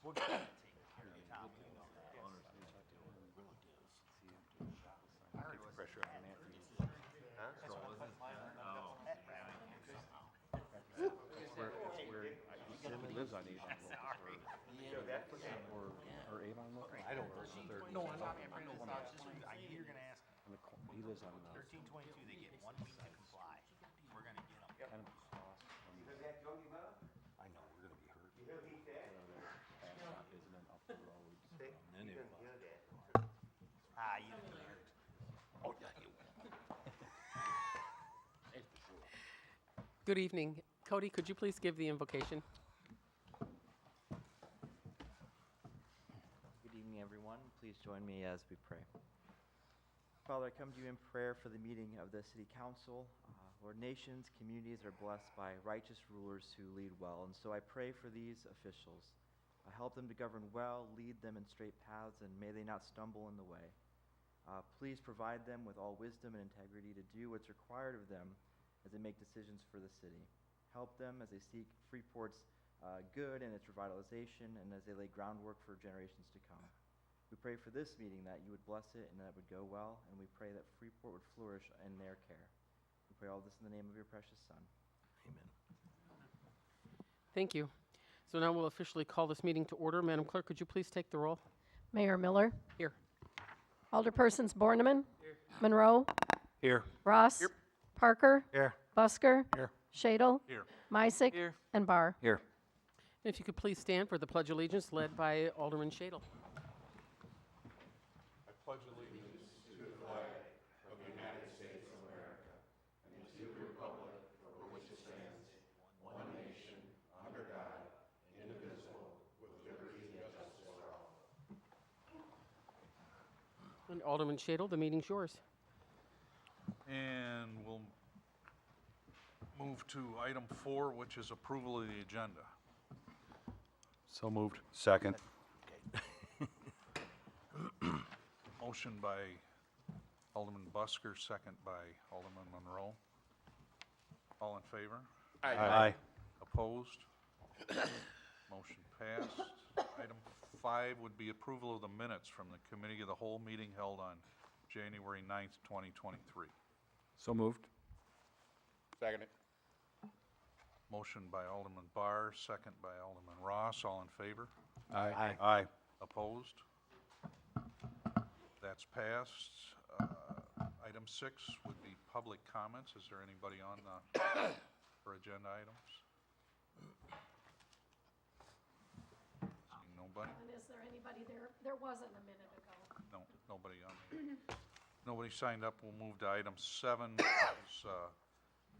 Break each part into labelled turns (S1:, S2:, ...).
S1: We'll get that taken care of, Tom. You know that. I heard it was
S2: Pressure on Anthony.
S1: That's what I put mine on.
S2: He lives on Avon.
S1: Sorry.
S2: Or Avon Local.
S1: I don't know. No, I'm not. I knew you were gonna ask.
S2: He lives on
S1: 1322, they get 1 week to comply. We're gonna get them.
S2: kind of across from
S1: I know, we're gonna be hurt.
S2: Bastrop, isn't it, up the road from
S1: Ah, you didn't get hurt. Oh, yeah, you.
S3: Good evening. Cody, could you please give the invocation?
S4: Good evening, everyone. Please join me as we pray. Father, I come to you in prayer for the meeting of the City Council. Lord, nations, communities are blessed by righteous rulers who lead well, and so I pray for these officials. Help them to govern well, lead them in straight paths, and may they not stumble in the way. Please provide them with all wisdom and integrity to do what's required of them as they make decisions for the city. Help them as they seek Freeport's good and its revitalization, and as they lay groundwork for generations to come. We pray for this meeting that you would bless it and that it would go well, and we pray that Freeport would flourish in their care. We pray all this in the name of your precious Son.
S1: Amen.
S3: Thank you. So now we'll officially call this meeting to order. Madam Clerk, could you please take the roll?
S5: Mayor Miller.
S3: Here.
S5: Alderpersons Borneman. Monroe.
S2: Here.
S5: Ross. Parker.
S2: Here.
S5: Busker.
S2: Here.
S5: Shadle.
S2: Here.
S5: Mysick.
S3: Here.
S5: And Barr.
S2: Here.
S3: If you could please stand for the Pledge of Allegiance led by Alderman Shadle.
S6: I pledge allegiance to the flag of the United States of America and to the republic for which it stands, one nation, under God, indivisible, with liberty and justice for all.
S3: And Alderman Shadle, the meeting's yours.
S6: And we'll move to item 4, which is approval of the agenda.
S2: So moved. Second.
S6: Motion by Alderman Busker, second by Alderman Monroe. All in favor?
S2: Aye.
S6: Opposed? Motion passed. Item 5 would be approval of the minutes from the Committee of the Whole meeting held on January 9th, 2023.
S2: So moved. Second.
S6: Motion by Alderman Barr, second by Alderman Ross. All in favor?
S2: Aye. Aye.
S6: Opposed? That's passed. Item 6 would be public comments. Is there anybody on for agenda items? Seeing nobody?
S5: And is there anybody there? There wasn't a minute ago.
S6: No, nobody on there. Nobody signed up. We'll move to item 7, which is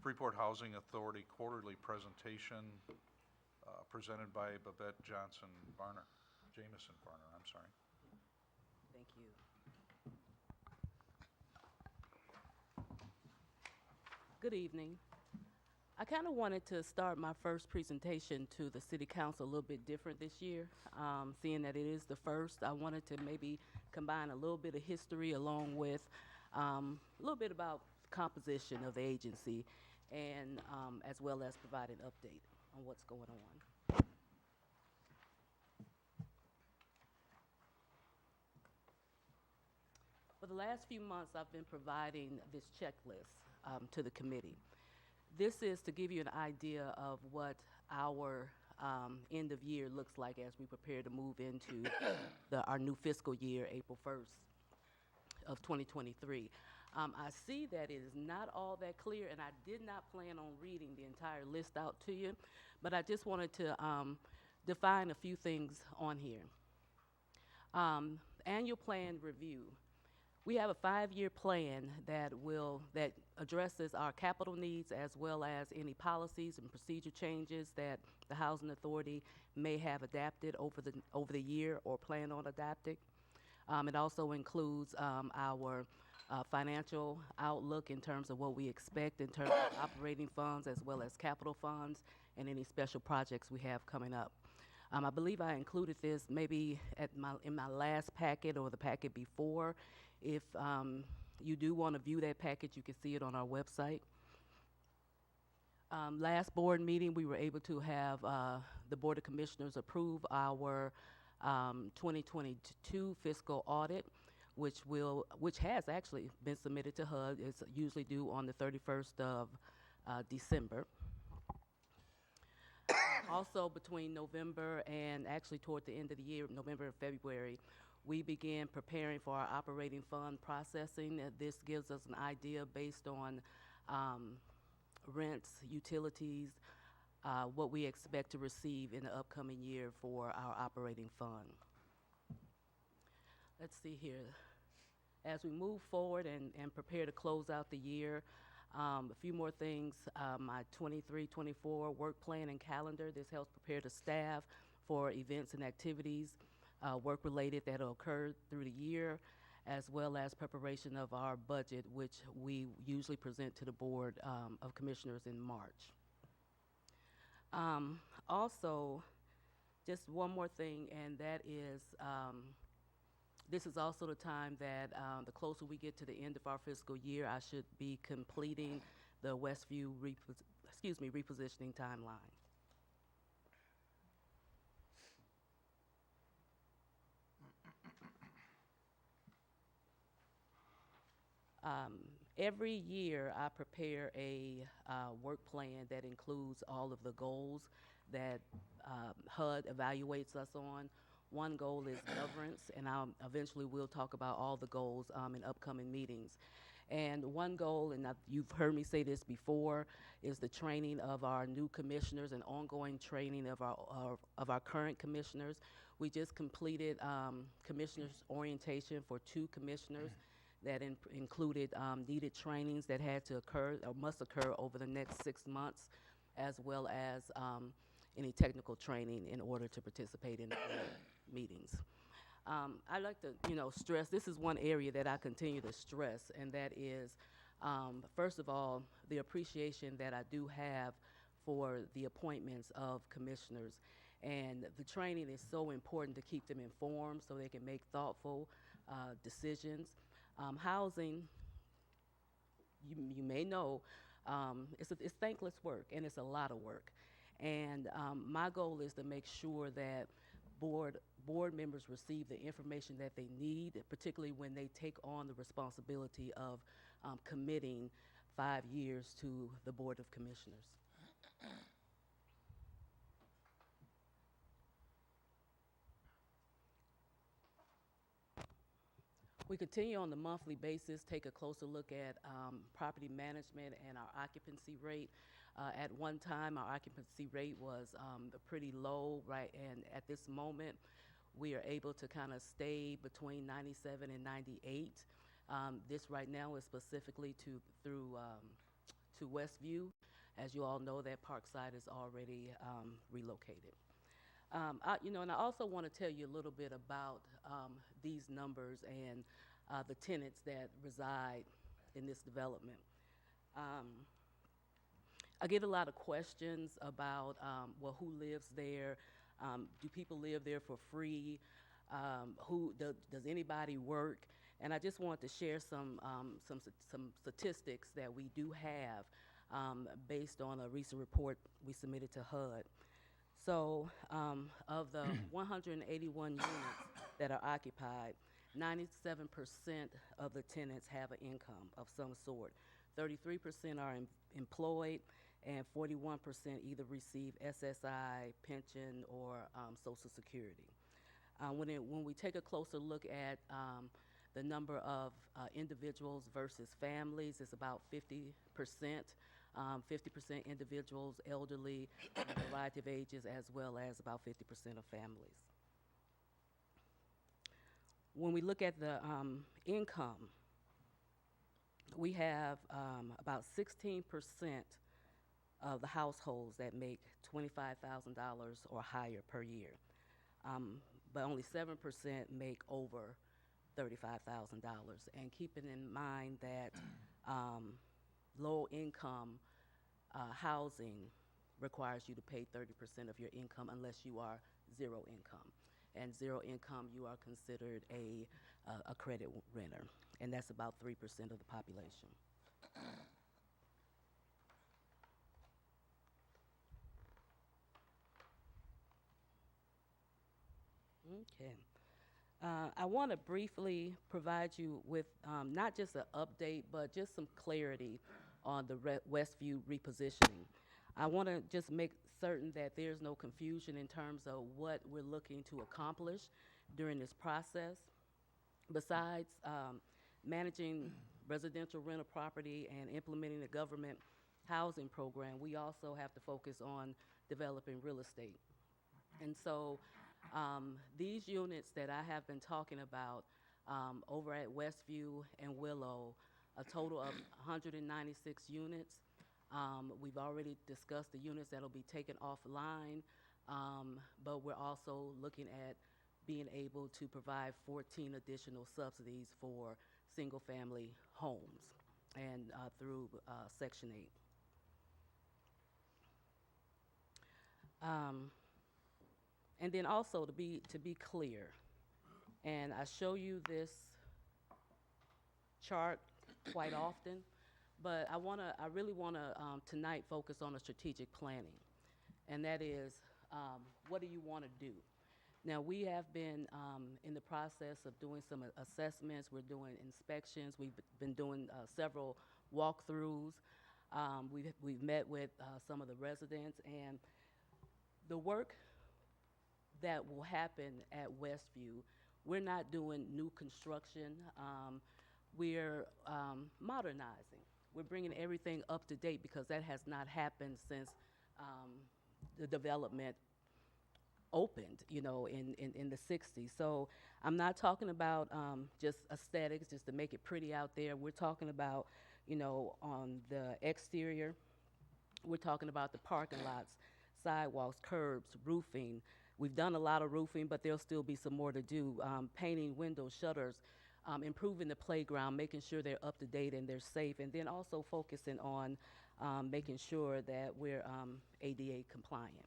S6: Freeport Housing Authority quarterly presentation presented by Babette Jameson Barner. I'm sorry.
S7: Thank you. Good evening. I kind of wanted to start my first presentation to the City Council a little bit different this year. Seeing that it is the first, I wanted to maybe combine a little bit of history along with a little bit about composition of the agency, and as well as provide an update on what's going on. For the last few months, I've been providing this checklist to the committee. This is to give you an idea of what our end of year looks like as we prepare to move into our new fiscal year, April 1st of 2023. I see that it is not all that clear, and I did not plan on reading the entire list out to you, but I just wanted to define a few things on here. Annual plan review. We have a 5-year plan that addresses our capital needs as well as any policies and procedure changes that the Housing Authority may have adapted over the year or plan on adapting. It also includes our financial outlook in terms of what we expect in terms of operating funds as well as capital funds and any special projects we have coming up. I believe I included this maybe in my last packet or the packet before. If you do want to view that package, you can see it on our website. Last board meeting, we were able to have the Board of Commissioners approve our 2022 fiscal audit, which has actually been submitted to HUD. It's usually due on the 31st of December. Also, between November and actually toward the end of the year, November and February, we began preparing for our operating fund processing. This gives us an idea based on rents, utilities, what we expect to receive in the upcoming year for our operating fund. Let's see here. As we move forward and prepare to close out the year, a few more things. My 23-24 work plan and calendar. This helps prepare the staff for events and activities, work-related that will occur through the year, as well as preparation of our budget, which we usually present to the Board of Commissioners in March. Also, just one more thing, and that is this is also the time that the closer we get to the end of our fiscal year, I should be completing the Westview repositioning timeline. Every year I prepare a work plan that includes all of the goals that HUD evaluates us on. One goal is governance, and eventually we'll talk about all the goals in upcoming meetings. And one goal, and you've heard me say this before, is the training of our new commissioners and ongoing training of our current commissioners. We just completed commissioners orientation for 2 commissioners that included needed trainings that had to occur or must occur over the next 6 months, as well as any technical training in order to participate in the meetings. I like to, stress, this is one area that I continue to stress, and that is, first of all, the appreciation that I do have for the appointments of commissioners. And the training is so important to keep them informed so they can make thoughtful decisions. Housing, you may know, it's thankless work, and it's a lot of work. And my goal is to make sure that board members receive the information that they need, particularly when they take on the responsibility of committing 5 years to the Board of Commissioners. We continue on the monthly basis, take a closer look at property management and our occupancy rate. At one time, our occupancy rate was pretty low, right? And at this moment, we are able to kind of stay between 97 and 98. This right now is specifically to Westview. As you all know, that Parkside is already relocated. And I also want to tell you a little bit about these numbers and the tenants that reside in this development. I get a lot of questions about, well, who lives there? Do people live there for free? Does anybody work? And I just want to share some statistics that we do have based on a recent report we submitted to HUD. So of the 181 units that are occupied, 97% of the tenants have an income of some sort. 33% are employed, and 41% either receive SSI, pension, or Social Security. When we take a closer look at the number of individuals versus families, it's about 50%. 50% individuals, elderly, a variety of ages, as well as about 50% of families. When we look at the income, we have about 16% of the households that make $25,000 or higher per year, but only 7% make over $35,000. And keeping in mind that low income housing requires you to pay 30% of your income unless you are zero income. And zero income, you are considered a credit renter, and that's about 3% of the population. Okay. I want to briefly provide you with not just an update, but just some clarity on the Westview repositioning. I want to just make certain that there's no confusion in terms of what we're looking to accomplish during this process. Besides managing residential rental property and implementing the government housing program, we also have to focus on developing real estate. And so these units that I have been talking about over at Westview and Willow, a total of 196 units. We've already discussed the units that will be taken offline, but we're also looking at being able to provide 14 additional subsidies for single-family homes and through Section 8. And then also to be clear, and I show you this chart quite often, but I really wanna tonight focus on a strategic planning, and that is, what do you wanna do? Now, we have been in the process of doing some assessments. We're doing inspections. We've been doing several walkthroughs. We've met with some of the residents, and the work that will happen at Westview, we're not doing new construction. We're modernizing. We're bringing everything up to date because that has not happened since the development opened, you know, in the 60s. So I'm not talking about just aesthetics, just to make it pretty out there. We're talking about, you know, on the exterior, we're talking about the parking lots, sidewalks, curbs, roofing. We've done a lot of roofing, but there'll still be some more to do. Painting windows, shutters, improving the playground, making sure they're up to date and they're safe, and then also focusing on making sure that we're ADA compliant.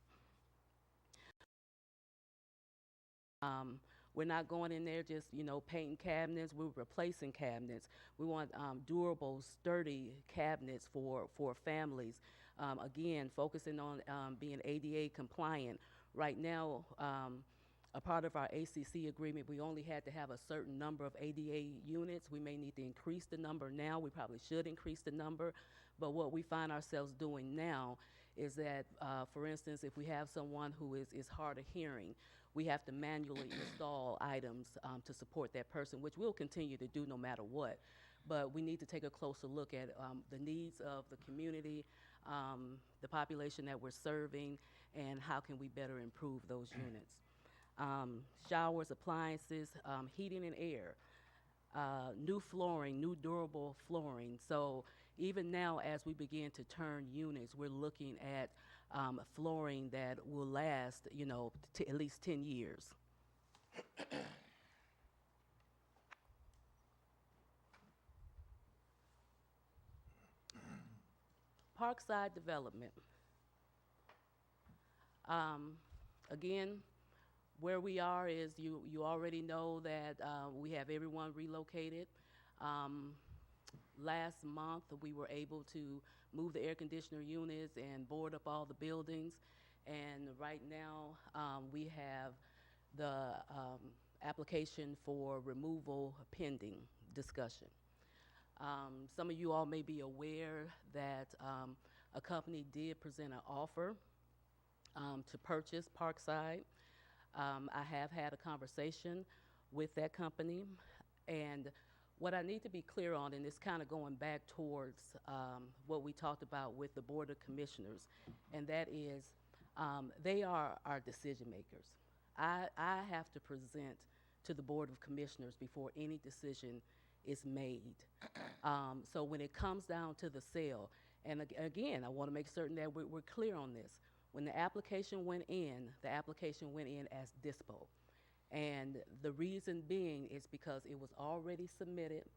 S7: We're not going in there just, you know, painting cabinets. We're replacing cabinets. We want durable, sturdy cabinets for families. Again, focusing on being ADA compliant. Right now, a part of our ACC agreement, we only had to have a certain number of ADA units. We may need to increase the number now. We probably should increase the number. But what we find ourselves doing now is that, for instance, if we have someone who is hard of hearing, we have to manually install items to support that person, which we'll continue to do no matter what. But we need to take a closer look at the needs of the community, the population that we're serving, and how can we better improve those units. Showers, appliances, heating and air, new flooring, new durable flooring. So even now, as we begin to turn units, we're looking at flooring that will last, you know, at least 10 years. Parkside development. Again, where we are is you already know that we have everyone relocated. Last month, we were able to move the air conditioner units and board up all the buildings. And right now, we have the application for removal pending discussion. Some of you all may be aware that a company did present an offer to purchase Parkside. I have had a conversation with that company, and what I need to be clear on, and it's kind of going back towards what we talked about with the Board of Commissioners, and that is they are our decision makers. I have to present to the Board of Commissioners before any decision is made. So when it comes down to the sale, and again, I want to make certain that we're clear on this. When the application went in as DISPO. And the reason being is because it was already submitted.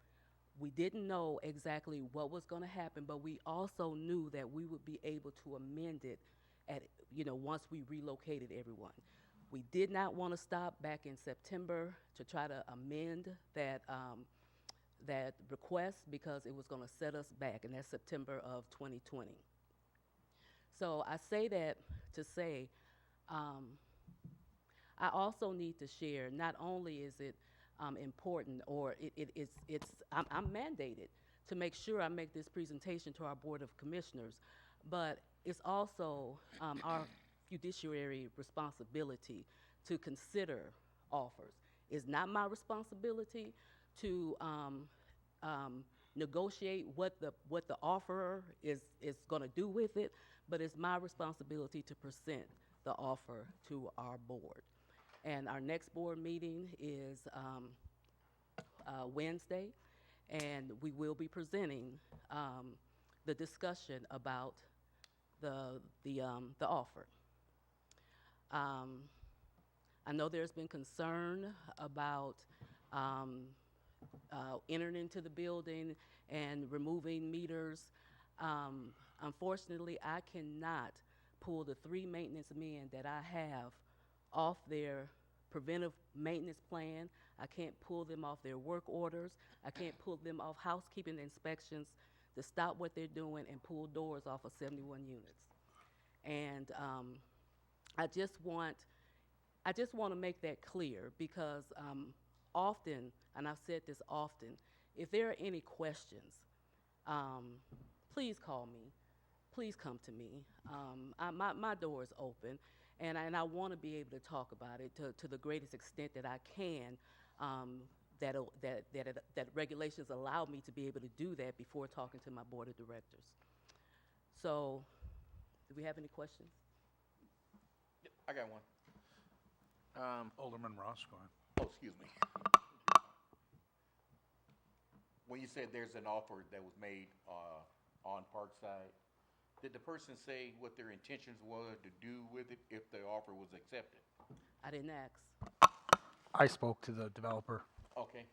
S7: We didn't know exactly what was going to happen, but we also knew that we would be able to amend it at, you know, once we relocated everyone. We did not want to stop back in September to try to amend that that request because it was going to set us back, and that's September of 2020. So I say that to say, I also need to share, not only is it important, or I'm mandated to make sure I make this presentation to our Board of Commissioners, but it's also our fiduciary responsibility to consider offers. It's not my responsibility to negotiate what the offerer is going to do with it, but it's my responsibility to present the offer to our board. And our next board meeting is Wednesday, and we will be presenting the discussion about the offer. I know there's been concern about entering into the building and removing meters. Unfortunately, I cannot pull the 3 maintenance men that I have off their preventive maintenance plan. I can't pull them off their work orders. I can't pull them off housekeeping inspections to stop what they're doing and pull doors off of 71 units. And I just want to make that clear, because often, and I've said this often, if there are any questions, please call me. Please come to me. My door is open, and I want to be able to talk about it to the greatest extent that I can, that regulations allow me to be able to do that before talking to my board of directors. So, do we have any questions?
S8: I got one.
S6: Alderman Ross, go ahead.
S8: Oh, excuse me. When you said there's an offer that was made on Parkside, did the person say what their intentions were to do with it if the offer was accepted?
S7: I didn't ask.
S9: I spoke to the developer,
S8: Okay.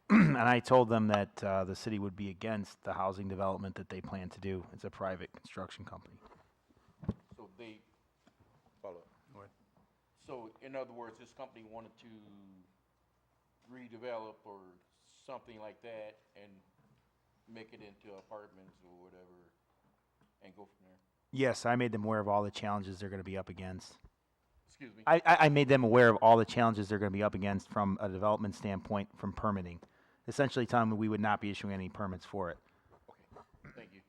S9: and I told them that the city would be against the housing development that they plan to do. It's a private construction company.
S8: So they, follow up.
S6: Go ahead.
S8: So in other words, this company wanted to redevelop or something like that and make it into apartments or whatever and go from there?
S9: Yes, I made them aware of all the challenges they're going to be up against.
S8: Excuse me?
S9: I made them aware of all the challenges they're going to be up against from a development standpoint, from permitting. Essentially telling them we would not be issuing any permits for it.
S8: Okay, thank you.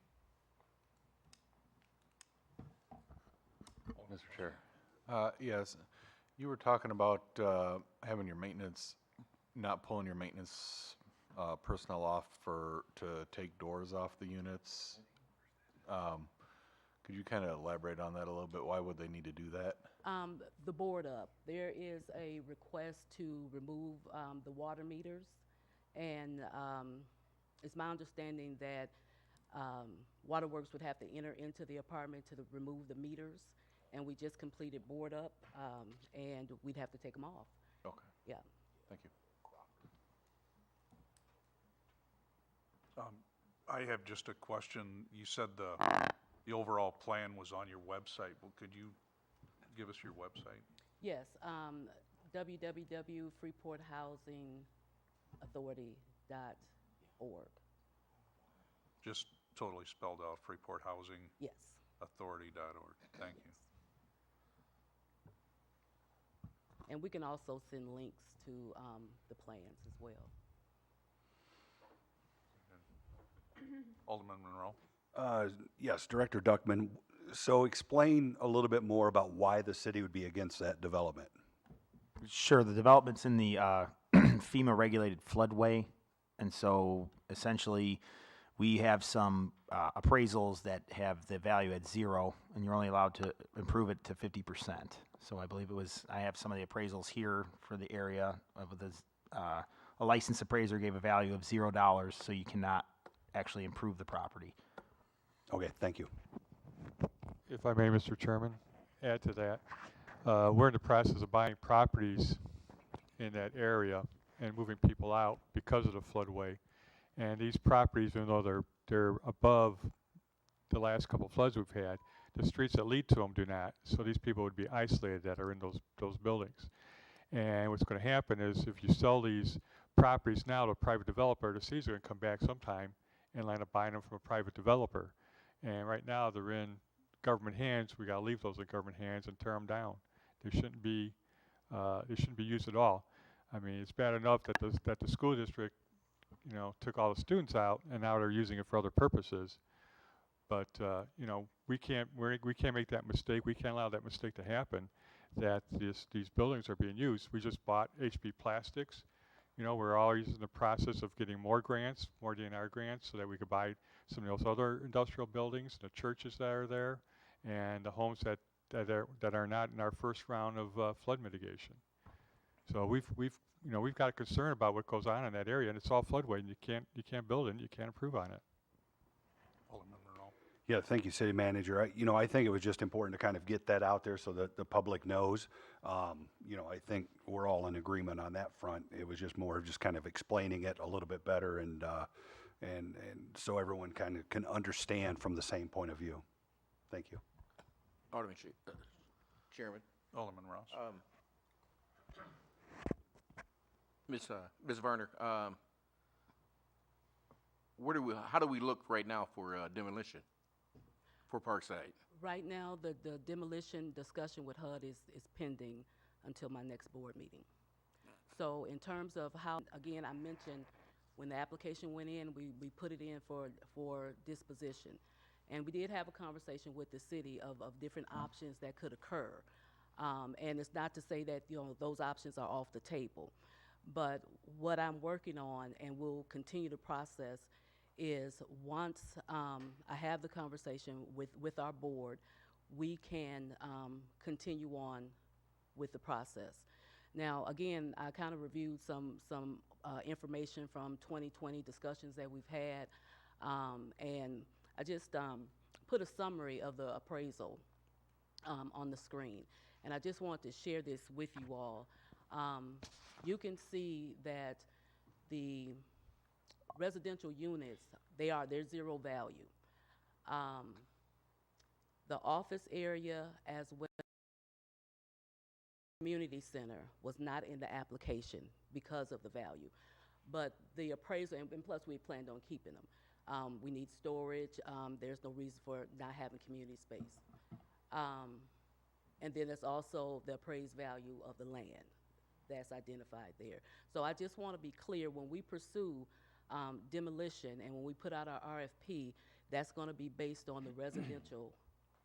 S2: Mr. Chair. Yes, you were talking about having your maintenance, not pulling your maintenance personnel off to take doors off the units. Could you kind of elaborate on that a little bit? Why would they need to do that?
S7: The board up. There is a request to remove the water meters, and it's my understanding that Waterworks would have to enter into the apartment to remove the meters, and we just completed board up, and we'd have to take them off.
S2: Okay,
S7: Yeah.
S2: thank you.
S6: I have just a question. You said the overall plan was on your website. Well, could you give us your website?
S7: Yes, www.freeporthousingauthority.org.
S6: Just totally spelled out,
S7: Yes.
S6: freeporthousingauthority.org. Thank you.
S7: And we can also send links to the plans as well.
S6: Alderman Monroe?
S10: Yes, Director Duckman. So explain a little bit more about why the city would be against that development.
S9: Sure, the development's in the FEMA-regulated floodway, and so essentially we have some appraisals that have the value at 0, and you're only allowed to improve it to 50%. So I believe I have some of the appraisals here for the area of this. A licensed appraiser gave a value of $0, so you cannot actually improve the property.
S10: Okay, thank you.
S11: If I may, Mr. Chairman, add to that. We're in the process of buying properties in that area and moving people out because of the floodway. And these properties, even though they're above the last couple of floods we've had, the streets that lead to them do not. So these people would be isolated that are in those buildings. And what's going to happen is if you sell these properties now to a private developer, the city's going to come back sometime and line up buying them from a private developer. And right now they're in government hands. We got to leave those in government hands and tear them down. There shouldn't be It shouldn't be used at all. I mean, it's bad enough that the school district, you know, took all the students out and now they're using it for other purposes. But, you know, we can't make that mistake. We can't allow that mistake to happen, that these buildings are being used. We just bought HB Plastics. You know, we're always in the process of getting more grants, more DNR grants, so that we could buy some of those other industrial buildings, the churches that are there, and the homes that are not in our first round of flood mitigation. So we've got a concern about what goes on in that area, and it's all floodway, and you can't build it, and you can't improve on it.
S6: Alderman Monroe.
S10: Yeah, thank you, City Manager. I think it was just important to kind of get that out there so that the public knows. I think we're all in agreement on that front. It was just more of just kind of explaining it a little bit better and so everyone kind of can understand from the same point of view. Thank you.
S8: Alderman Chairman.
S6: Alderman Ross.
S8: Ms. Varner, how do we look right now for demolition for Parkside?
S7: Right now, the demolition discussion with HUD is pending until my next board meeting. So in terms of how, again, I mentioned when the application went in, we put it in for disposition. And we did have a conversation with the city of different options that could occur. And it's not to say that, you know, those options are off the table. But what I'm working on and will continue to process is once I have the conversation with our board, we can continue on with the process. Now, again, I kind of reviewed some information from 2020 discussions that we've had, and I just put a summary of the appraisal on the screen. And I just want to share this with you all. You can see that the residential units, they're zero value. The office area as well as the community center was not in the application because of the value. But the appraisal, and plus we planned on keeping them. We need storage. There's no reason for not having community space. And then there's also the appraised value of the land that's identified there. So I just want to be clear, when we pursue demolition and when we put out our RFP, that's going to be based on the residential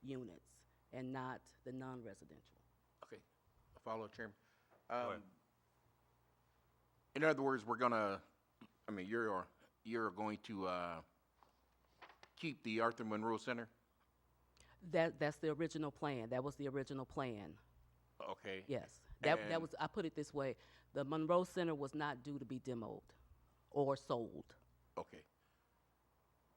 S7: units and not the non-residential.
S8: Okay, follow, Chairman.
S6: Go ahead.
S8: In other words, you're going to keep the Arthur Monroe Center?
S7: That's the original plan. That was the original plan.
S8: Okay.
S7: Yes. That was, I put it this way, the Monroe Center was not due to be demoed or sold.
S8: Okay.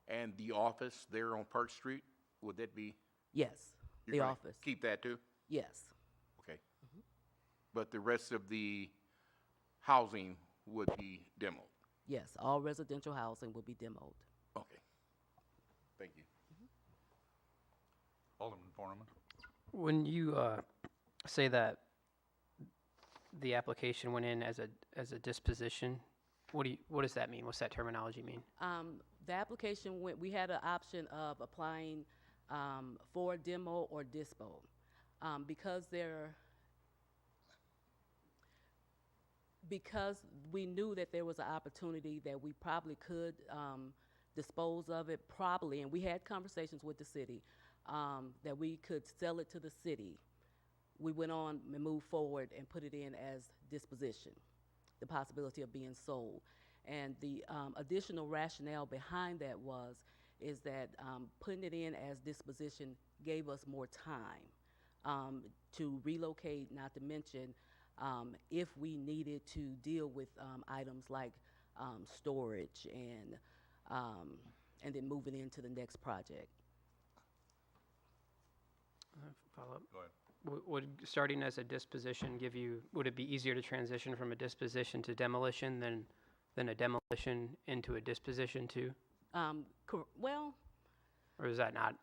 S8: And the office there on Park Street, would that be?
S7: Yes,
S8: You're
S7: the
S8: gonna
S7: office.
S8: Keep that too?
S7: Yes.
S8: Okay. But the rest of the housing would be demoed?
S7: Yes, all residential housing will be demoed.
S8: Okay. Thank you.
S6: Alderman Borneman.
S12: When you say that the application went in as a disposition, what does that mean? What's that terminology mean?
S7: The application we had an option of applying for demo or dispo. Because we knew that there was an opportunity that we probably could dispose of it probably, and we had conversations with the city, that we could sell it to the city. We went on and moved forward and put it in as disposition, the possibility of being sold. And the additional rationale behind that is that putting it in as disposition gave us more time to relocate, not to mention if we needed to deal with items like storage and then moving into the next project.
S12: Follow up.
S6: Go ahead.
S12: Would starting as a disposition would it be easier to transition from a disposition to demolition than a demolition into a disposition too?
S7: Well,
S12: or is that not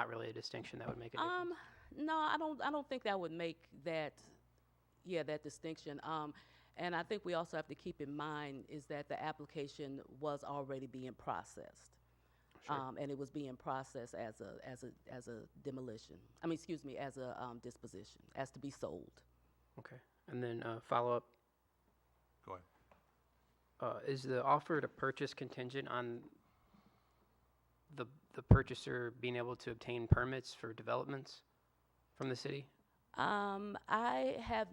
S12: really a distinction that would make a difference?
S7: No, I don't think that would make that distinction. And I think we also have to keep in mind is that the application was already being processed.
S12: Sure.
S7: And it was being processed as a demolition. As a disposition, as to be sold.
S12: Okay. And then follow-up,
S6: Go ahead.
S12: is the offer to purchase contingent on the purchaser being able to obtain permits for developments from the city?
S7: I have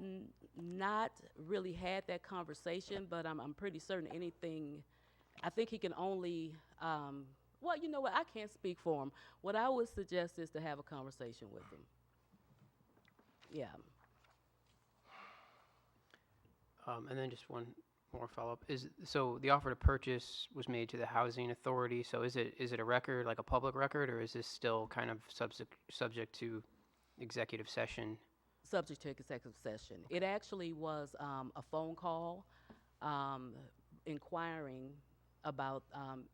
S7: not really had that conversation, but I'm pretty certain anything, I think he can only, well, you know what, I can't speak for him. What I would suggest is to have a conversation with him. Yeah.
S12: And then just one more follow-up. So the offer to purchase was made to the housing authority, so is it a record, like a public record, or is this still kind of subject to executive session?
S7: Subject to executive session. It actually was a phone call inquiring about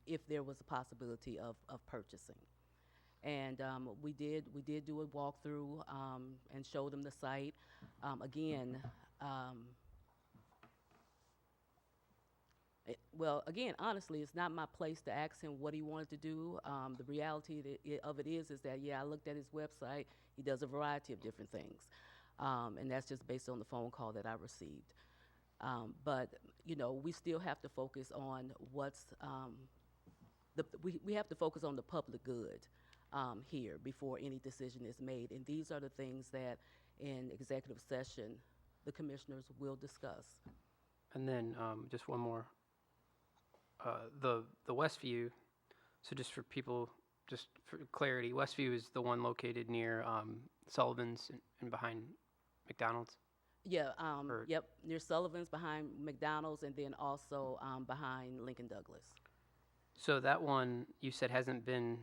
S7: if there was a possibility of purchasing. And we did do a walkthrough and show them the site. Well, again, honestly, it's not my place to ask him what he wanted to do. The reality of it is that, yeah, I looked at his website. He does a variety of different things. And that's just based on the phone call that I received. But, you know, we still have to focus on what's, we have to focus on the public good here before any decision is made. And these are the things that in executive session, the commissioners will discuss.
S12: And then just one more. The Westview, so just for people, just for clarity, Westview is the one located near Sullivan's and behind McDonald's?
S7: Yeah, yep, near Sullivan's, behind McDonald's, and then also behind Lincoln Douglas.
S12: So that one, you said, hasn't been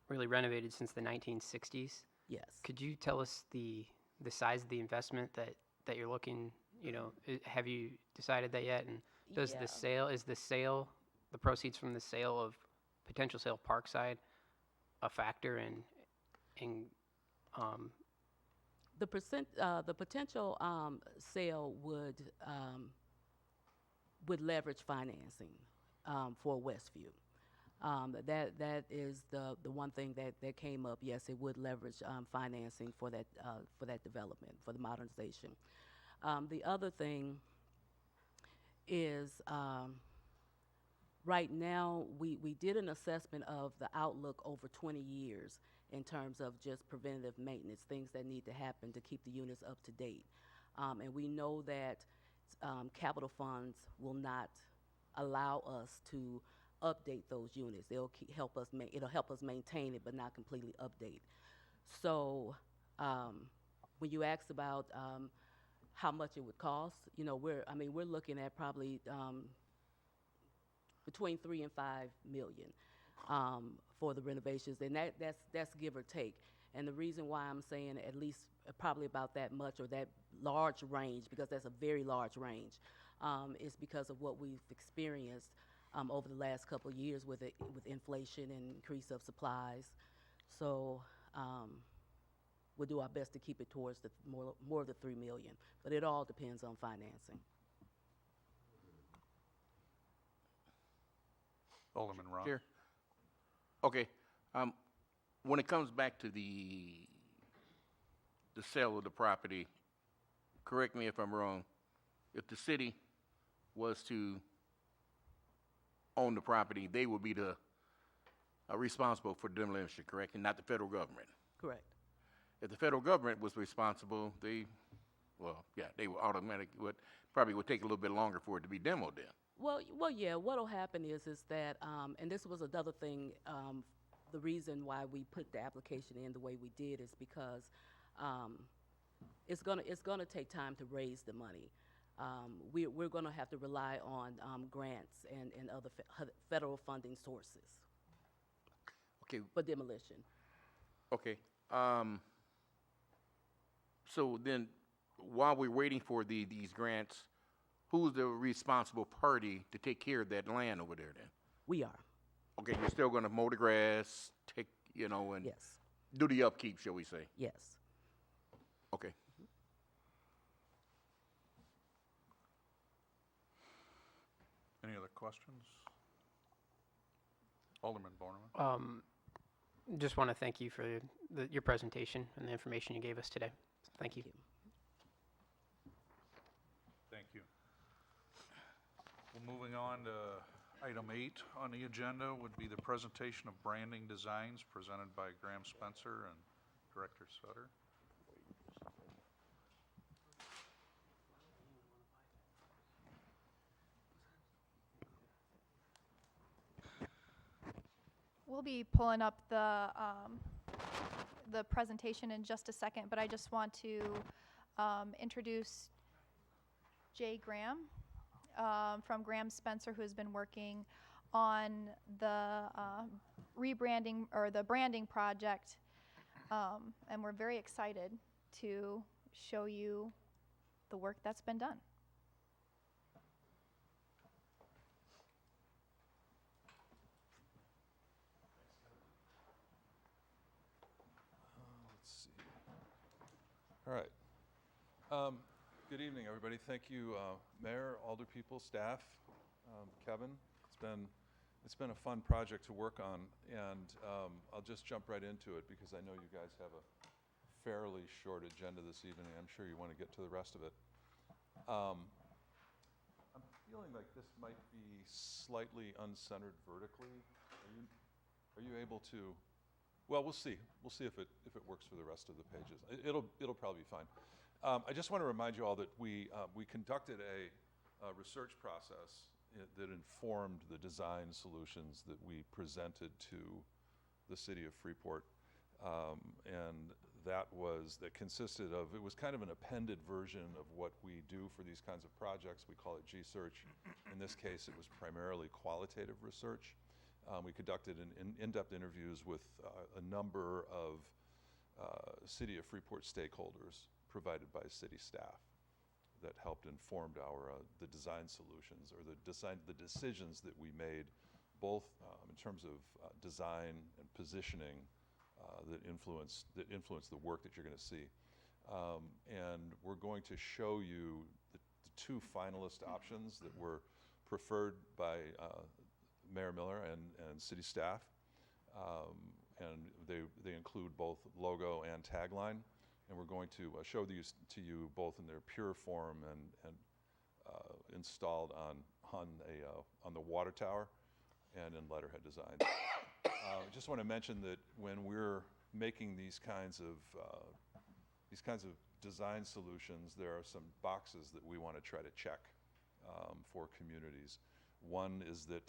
S12: really renovated since the 1960s?
S7: Yes.
S12: Could you tell us the size of the investment that you're looking, you know, have you decided that yet? And does
S7: Yeah.
S12: the proceeds from the potential sale of Parkside a factor in
S7: the potential sale would leverage financing for Westview. That is the one thing that came up. Yes, it would leverage financing for that development, for the modernization. The other thing is right now we did an assessment of the outlook over 20 years in terms of just preventative maintenance, things that need to happen to keep the units up to date. And we know that capital funds will not allow us to update those units. It'll help us maintain it, but not completely update. So when you asked about how much it would cost, you know, we're looking at probably between $3 and $5 million for the renovations, and that's give or take. And the reason why I'm saying at least probably about that much or that large range, because that's a very large range, is because of what we've experienced over the last couple of years with inflation and increase of supplies. So we'll do our best to keep it towards the more of the $3 million, but it all depends on financing.
S6: Alderman Ross.
S8: Chair. Okay, when it comes back to the sale of the property, correct me if I'm wrong, if the city was to own the property, they would be responsible for demolition, correct, and not the federal government?
S7: Correct.
S8: If the federal government was responsible, they would probably take a little bit longer for it to be demoed then.
S7: Well, yeah. What'll happen is that, and this was another thing. The reason why we put the application in the way we did is because it's gonna take time to raise the money. We're gonna have to rely on grants and other federal funding sources.
S8: Okay.
S7: For demolition.
S8: Okay. So then, while we're waiting for these grants, who's the responsible party to take care of that land over there then?
S7: We are.
S8: Okay, you're still gonna mow the grass, and
S7: Yes.
S8: do the upkeep, shall we say?
S7: Yes.
S8: Okay.
S6: Any other questions? Alderman Borneman.
S12: Just want to thank you for your presentation and the information you gave us today. Thank you.
S6: Moving on to item 8 on the agenda would be the presentation of branding designs presented by Graham Spencer and Director Sutter.
S13: We'll be pulling up the presentation in just a second, but I just want to introduce Jay Graham from Graham Spencer, who has been working on the rebranding or the branding project, and we're very excited to show you the work that's been done.
S14: All right. Good evening, everybody. Thank you, Mayor, alderpeople, staff, Kevin. It's been a fun project to work on, and I'll just jump right into it because I know you guys have a fairly short agenda this evening. I'm sure you want to get to the rest of it. I'm feeling like this might be slightly uncentered vertically. Are you able to? Well, we'll see. We'll see if it works for the rest of the pages. It'll probably be fine. I just want to remind you all that we conducted a research process that informed the design solutions that we presented to the city of Freeport, and that consisted of, it was kind of an appended version of what we do for these kinds of projects. We call it G-Search. In this case, it was primarily qualitative research. We conducted in-depth interviews with a number of City of Freeport stakeholders provided by city staff that helped inform the design solutions or the decisions that we made, both in terms of design and positioning that influence the work that you're going to see. And we're going to show you the two finalist options that were preferred by Mayor Miller and city staff, and they include both logo and tagline, and we're going to show these to you both in their pure form and installed on the water tower and in letterhead design. I just want to mention that when we're making these kinds of design solutions, there are some boxes that we want to try to check for communities. One is that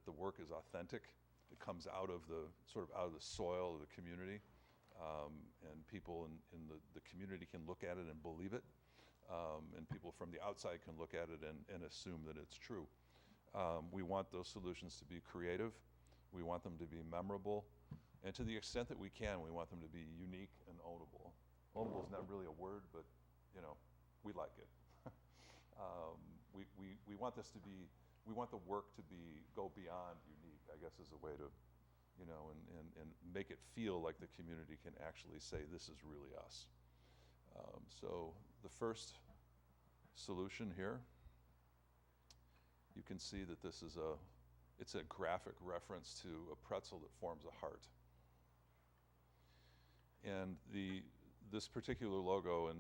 S14: the work is authentic. It comes out of the soil of the community, and people in the community can look at it and believe it, and people from the outside can look at it and assume that it's true. We want those solutions to be creative. We want them to be memorable, and to the extent that we can, we want them to be unique and ownable. Ownable is not really a word, but we like it. We want this to be. We want the work to go beyond unique, I guess, is a way to, and make it feel like the community can actually say, this is really us. So the first solution here, you can see that it's a graphic reference to a pretzel that forms a heart. And this particular logo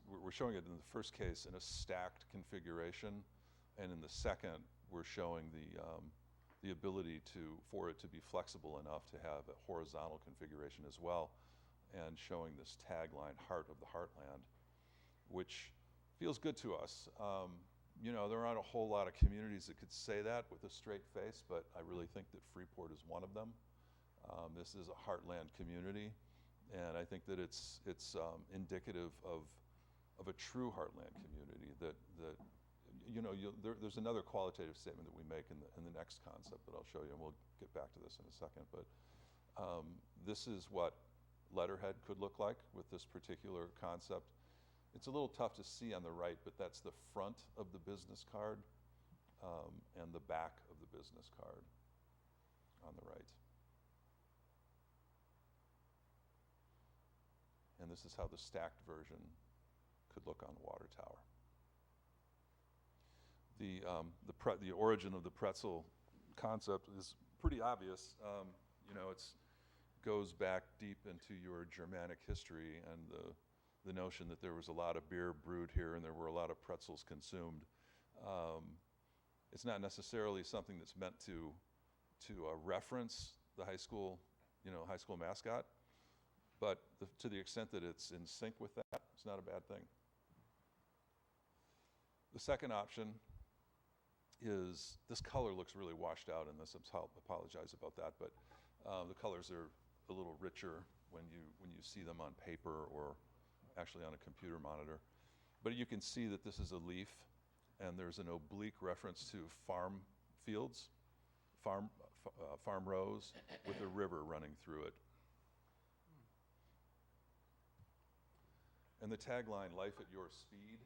S14: we're showing it in the first case in a stacked configuration, and in the second, we're showing the ability for it to be flexible enough to have a horizontal configuration as well, and showing this tagline, Heart of the Heartland, which feels good to us. There aren't a whole lot of communities that could say that with a straight face, but I really think that Freeport is one of them. This is a heartland community, and I think that it's indicative of a true heartland community that there's another qualitative statement that we make in the next concept that I'll show you, and we'll get back to this in a second. But this is what letterhead could look like with this particular concept. It's a little tough to see on the right, but that's the front of the business card and the back of the business card on the right. And this is how the stacked version could look on the water tower. The origin of the pretzel concept is pretty obvious. It goes back deep into your Germanic history and the notion that there was a lot of beer brewed here and there were a lot of pretzels consumed. It's not necessarily something that's meant to reference the high school, high school mascot, but to the extent that it's in sync with that, it's not a bad thing. The second option is, this color looks really washed out in this, I'll apologize about that, but the colors are a little richer when you see them on paper or actually on a computer monitor. But you can see that this is a leaf, and there's an oblique reference to farm fields, farm rows with a river running through it. And the tagline, "Life at Your Speed,"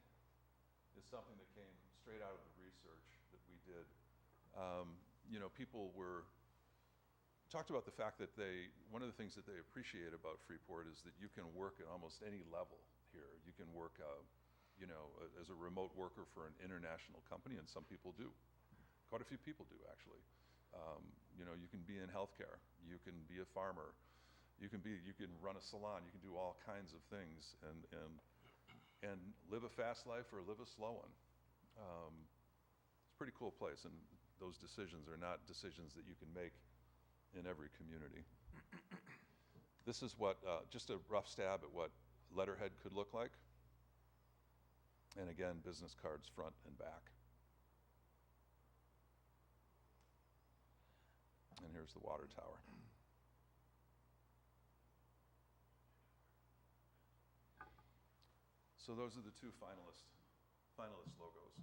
S14: is something that came straight out of the research that we did. People talked about the fact that one of the things that they appreciate about Freeport is that you can work at almost any level here. You can work, as a remote worker for an international company, and some people do. Quite a few people do, actually. You can be in healthcare. You can be a farmer. You can run a salon. You can do all kinds of things and live a fast life or live a slow one. It's a pretty cool place, and those decisions are not decisions that you can make in every community. This is just a rough stab at what letterhead could look like. And again, business cards front and back. And here's the water tower. So those are the two finalist logos.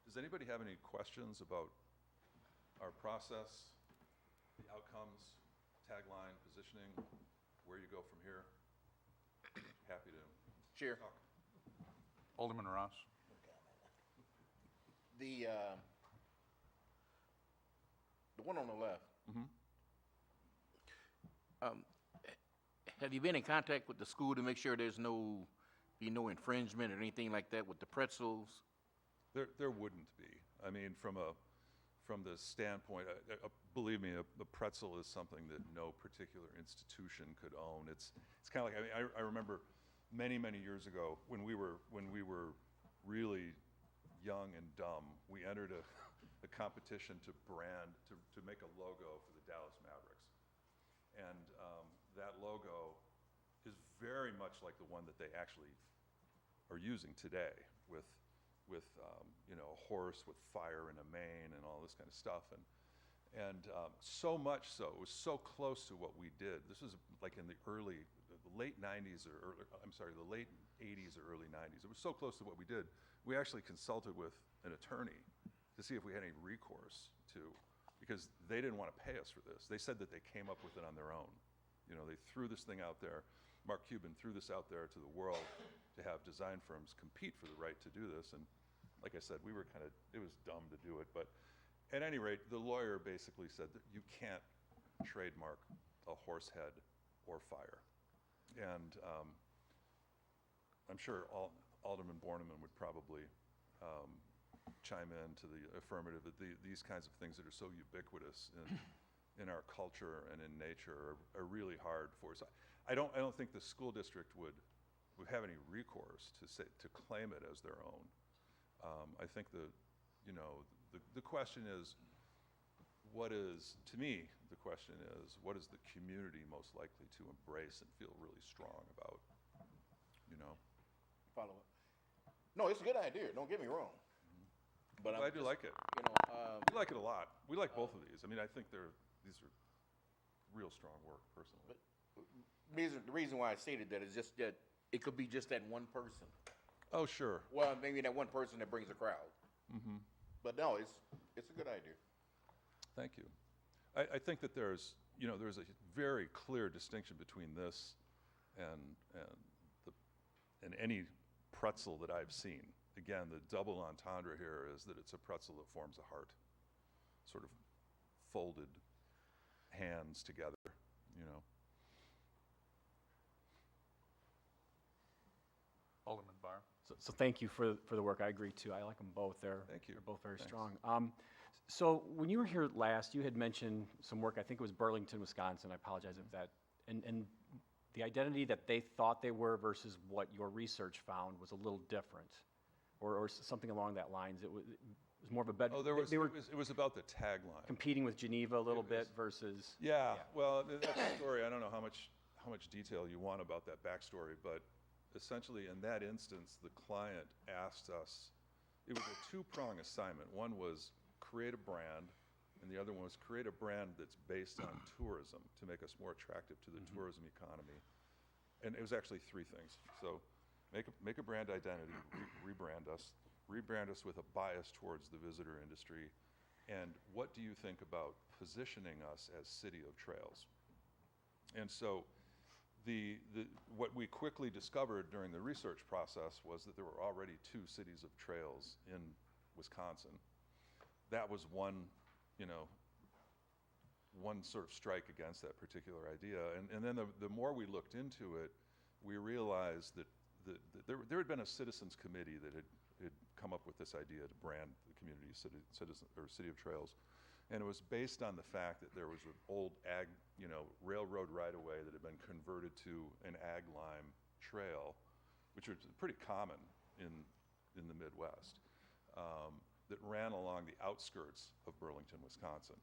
S14: Does anybody have any questions about our process, the outcomes, tagline, positioning, where you go from here? Happy to
S8: Chair.
S14: talk.
S6: Alderman Ross?
S8: The one on the left. Have you been in contact with the school to make sure there's no infringement or anything like that with the pretzels?
S14: There wouldn't be. I mean, from the standpoint, believe me, a pretzel is something that no particular institution could own. It's kind of like, I remember many years ago when we were really young and dumb, we entered a competition to make a logo for the Dallas Mavericks, and that logo is very much like the one that they actually are using today, with a horse with fire and a mane and all this kind of stuff, and so much so, it was so close to what we did. This was like in the late 90s the late 80s or early 90s. It was so close to what we did. We actually consulted with an attorney to see if we had any recourse because they didn't want to pay us for this. They said that they came up with it on their own. They threw this thing out there. Mark Cuban threw this out there to the world to have design firms compete for the right to do this. And like I said, it was dumb to do it. But at any rate, the lawyer basically said that you can't trademark a horse head or fire. And I'm sure Alderman Borneman would probably chime in to the affirmative that these kinds of things that are so ubiquitous in our culture and in nature are really hard for us. I don't think the school district would have any recourse to claim it as their own. I think the question is, to me, the question is, what is the community most likely to embrace and feel really strong about?
S8: Follow up. No, it's a good idea. Don't get me wrong. But
S14: I do like it. We like it a lot. We like both of these. I mean, I think these are real strong work, personally.
S8: But the reason why I stated that is just that it could be just that one person.
S14: Oh, sure.
S8: Well, maybe that one person that brings a crowd. But no, it's a good idea.
S14: Thank you. I think that there's a very clear distinction between this and any pretzel that I've seen. Again, the double entendre here is that it's a pretzel that forms a heart, sort of folded hands together,
S6: Alderman Barr?
S15: So thank you for the work. I agree too. I like them both. They're both very
S14: Thanks.
S15: strong. So when you were here last, you had mentioned some work. I think it was Burlington, Wisconsin. I apologize if that. And the identity that they thought they were versus what your research found was a little different, or something along that lines. was more of a bed.
S14: Oh,
S15: they were
S14: it was about the tagline.
S15: competing with Geneva a little bit versus.
S14: Yeah, well, that story, I don't know how much detail you want about that backstory, but essentially in that instance, the client asked us, it was a two-prong assignment. One was create a brand, and the other one was create a brand that's based on tourism to make us more attractive to the tourism economy. And it was actually three things. So make a brand identity, rebrand us with a bias towards the visitor industry, and what do you think about positioning us as City of Trails? And so what we quickly discovered during the research process was that there were already 2 cities of trails in Wisconsin. That was one sort of strike against that particular idea. And then the more we looked into it, we realized that there had been a citizens committee that had come up with this idea to brand the community City of Trails. And it was based on the fact that there was an old ag, railroad right-of-way that had been converted to an ag lime trail, which was pretty common in the Midwest, that ran along the outskirts of Burlington, Wisconsin.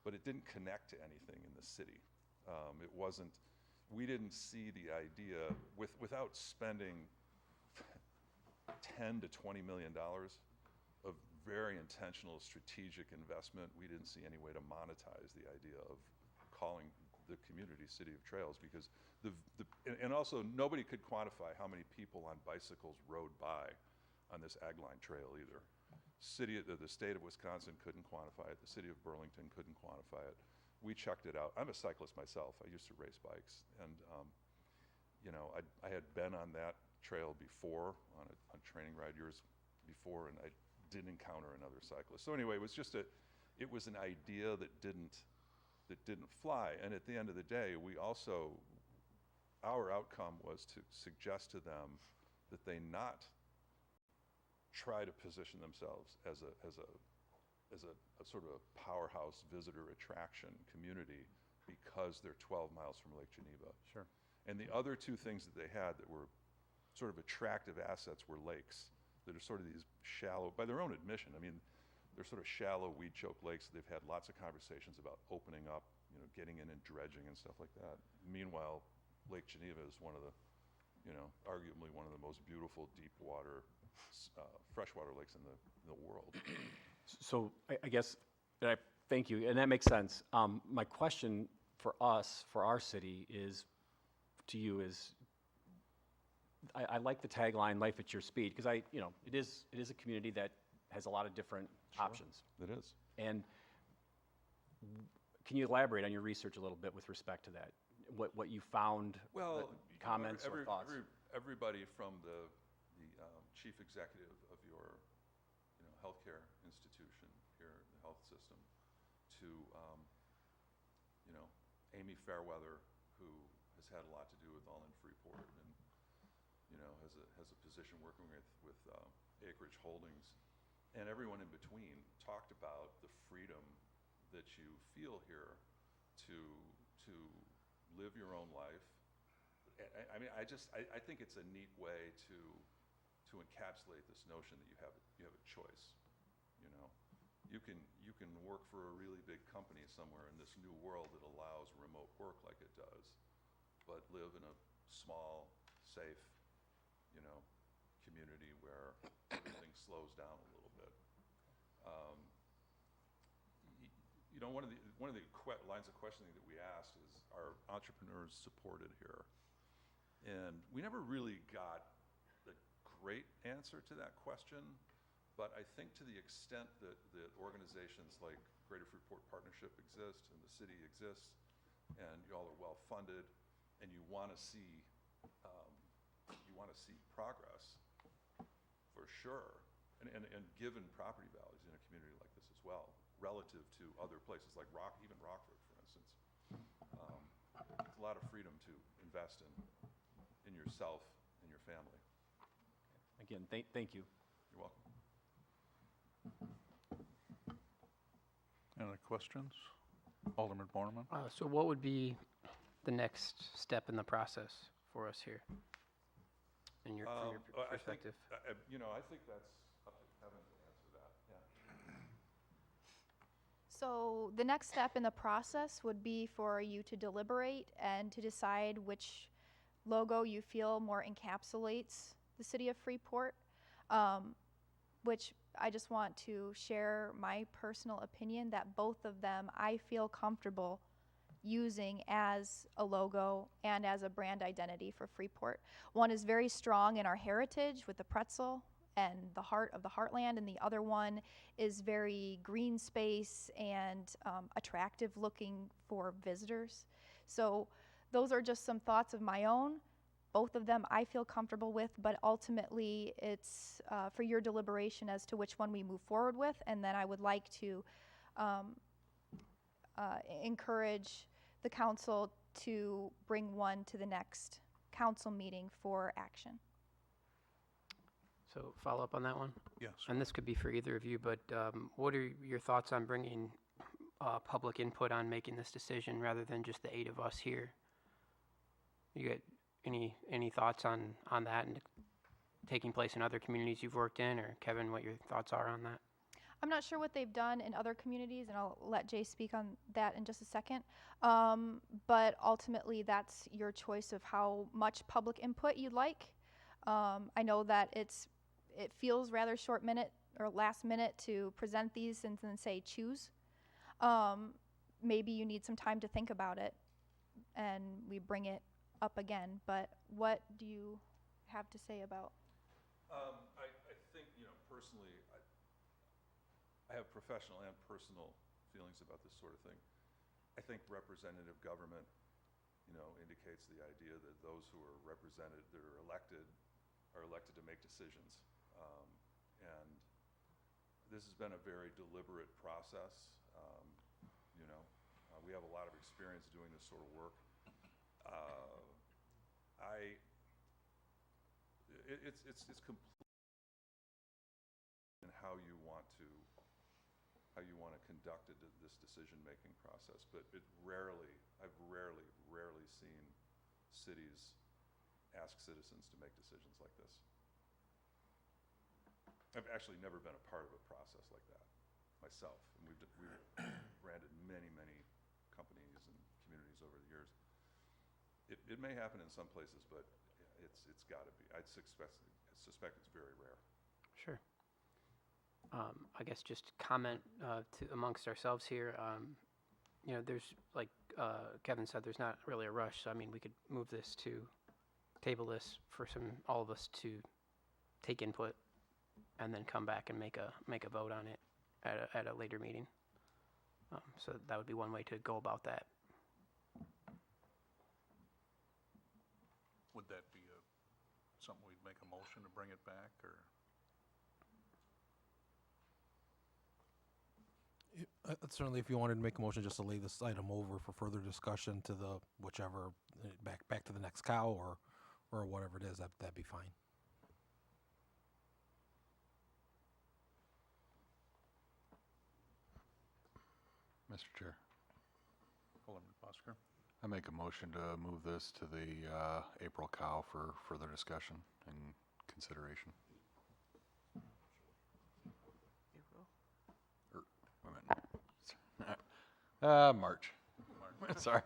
S14: But it didn't connect to anything in the city. We didn't see the idea, without spending $10 to $20 million of very intentional strategic investment, we didn't see any way to monetize the idea of calling the community City of Trails, because and also nobody could quantify how many people on bicycles rode by on this ag line trail either. The state of Wisconsin couldn't quantify it. The city of Burlington couldn't quantify it. We checked it out. I'm a cyclist myself. I used to race bikes, and I had been on that trail before on a training ride years before, and I didn't encounter another cyclist. So anyway, it was an idea that didn't fly. And at the end of the day, our outcome was to suggest to them that they not try to position themselves as a sort of a powerhouse visitor attraction community because they're 12 miles from Lake Geneva.
S15: Sure.
S14: And the other 2 things that they had that were sort of attractive assets were lakes that are sort of these shallow, by their own admission, I mean, they're sort of shallow, weed-choked lakes. They've had lots of conversations about opening up, getting in and dredging and stuff like that. Meanwhile, Lake Geneva is one of the, arguably one of the most beautiful deep water, freshwater lakes in the world.
S15: So I guess, thank you, and that makes sense. My question for us, for our city, is I like the tagline "Life at Your Speed" because it is a community that has a lot of different options.
S14: It is.
S15: And can you elaborate on your research a little bit with respect to that? What you found?
S14: Well,
S15: comments or thoughts?
S14: Everybody from the chief executive of your healthcare institution here, the health system, to Amy Fairweather, who has had a lot to do with All in Freeport, and has a position working with Acreage Holdings, and everyone in between talked about the freedom that you feel here to live your own life. I mean, I think it's a neat way to encapsulate this notion that you have a choice. You can work for a really big company somewhere in this new world that allows remote work like it does, but live in a small, safe, community where everything slows down a little bit. One of the lines of questioning that we asked is, are entrepreneurs supported here? And we never really got the great answer to that question, but I think to the extent that organizations like Greater Freeport Partnership exist and the city exists, and you all are well funded, and you want to see progress, for sure, and given property values in a community like this as well, relative to other places like even Rockford, for instance. It's a lot of freedom to invest in yourself and your family.
S15: Again, thank you.
S14: You're welcome.
S6: Any other questions? Alderman Borneman?
S12: So what would be the next step in the process for us here? From your perspective.
S14: I think that's up to Kevin to answer that. Yeah.
S13: So the next step in the process would be for you to deliberate and to decide which logo you feel more encapsulates the city of Freeport, which I just want to share my personal opinion that both of them I feel comfortable using as a logo and as a brand identity for Freeport. One is very strong in our heritage with the pretzel and the heart of the heartland, and the other one is very green space and attractive looking for visitors. So those are just some thoughts of my own. Both of them I feel comfortable with, but ultimately it's for your deliberation as to which one we move forward with, and then I would like to encourage the council to bring one to the next council meeting for action.
S12: So follow up on that one?
S6: Yes.
S12: And this could be for either of you, but what are your thoughts on bringing public input on making this decision rather than just the 8 of us here? You got any thoughts on that and taking place in other communities you've worked in, or Kevin, what your thoughts are on that?
S13: I'm not sure what they've done in other communities, and I'll let Jay speak on that in just a second. But ultimately, that's your choice of how much public input you'd like. I know that it feels rather short minute or last minute to present these and then say choose. Maybe you need some time to think about it, and we bring it up again. But what do you have to say about?
S14: I think, personally, I have professional and personal feelings about this sort of thing. I think representative government, indicates the idea that those who are represented, that are elected to make decisions. And this has been a very deliberate process. We have a lot of experience doing this sort of work. It's complete in how you want to conduct this decision-making process, but I've rarely seen cities ask citizens to make decisions like this. I've actually never been a part of a process like that myself, and we've branded many companies and communities over the years. It may happen in some places, but it's got to be. I suspect it's very rare.
S12: Sure. I guess just comment amongst ourselves here. There's, like Kevin said, there's not really a rush. So, I mean, we could move this to table this for all of us to take input, and then come back and make a vote on it at a later meeting. So that would be one way to go about that.
S6: Would that be something we'd make a motion to bring it back, or?
S16: Certainly, if you wanted to make a motion just to lay this item over for further discussion to the whichever, back to the next cow or whatever it is, that'd be fine.
S2: Mr. Chair,
S6: Alderman Busker.
S2: I make a motion to move this to the April cow for further discussion and consideration. March. Sorry,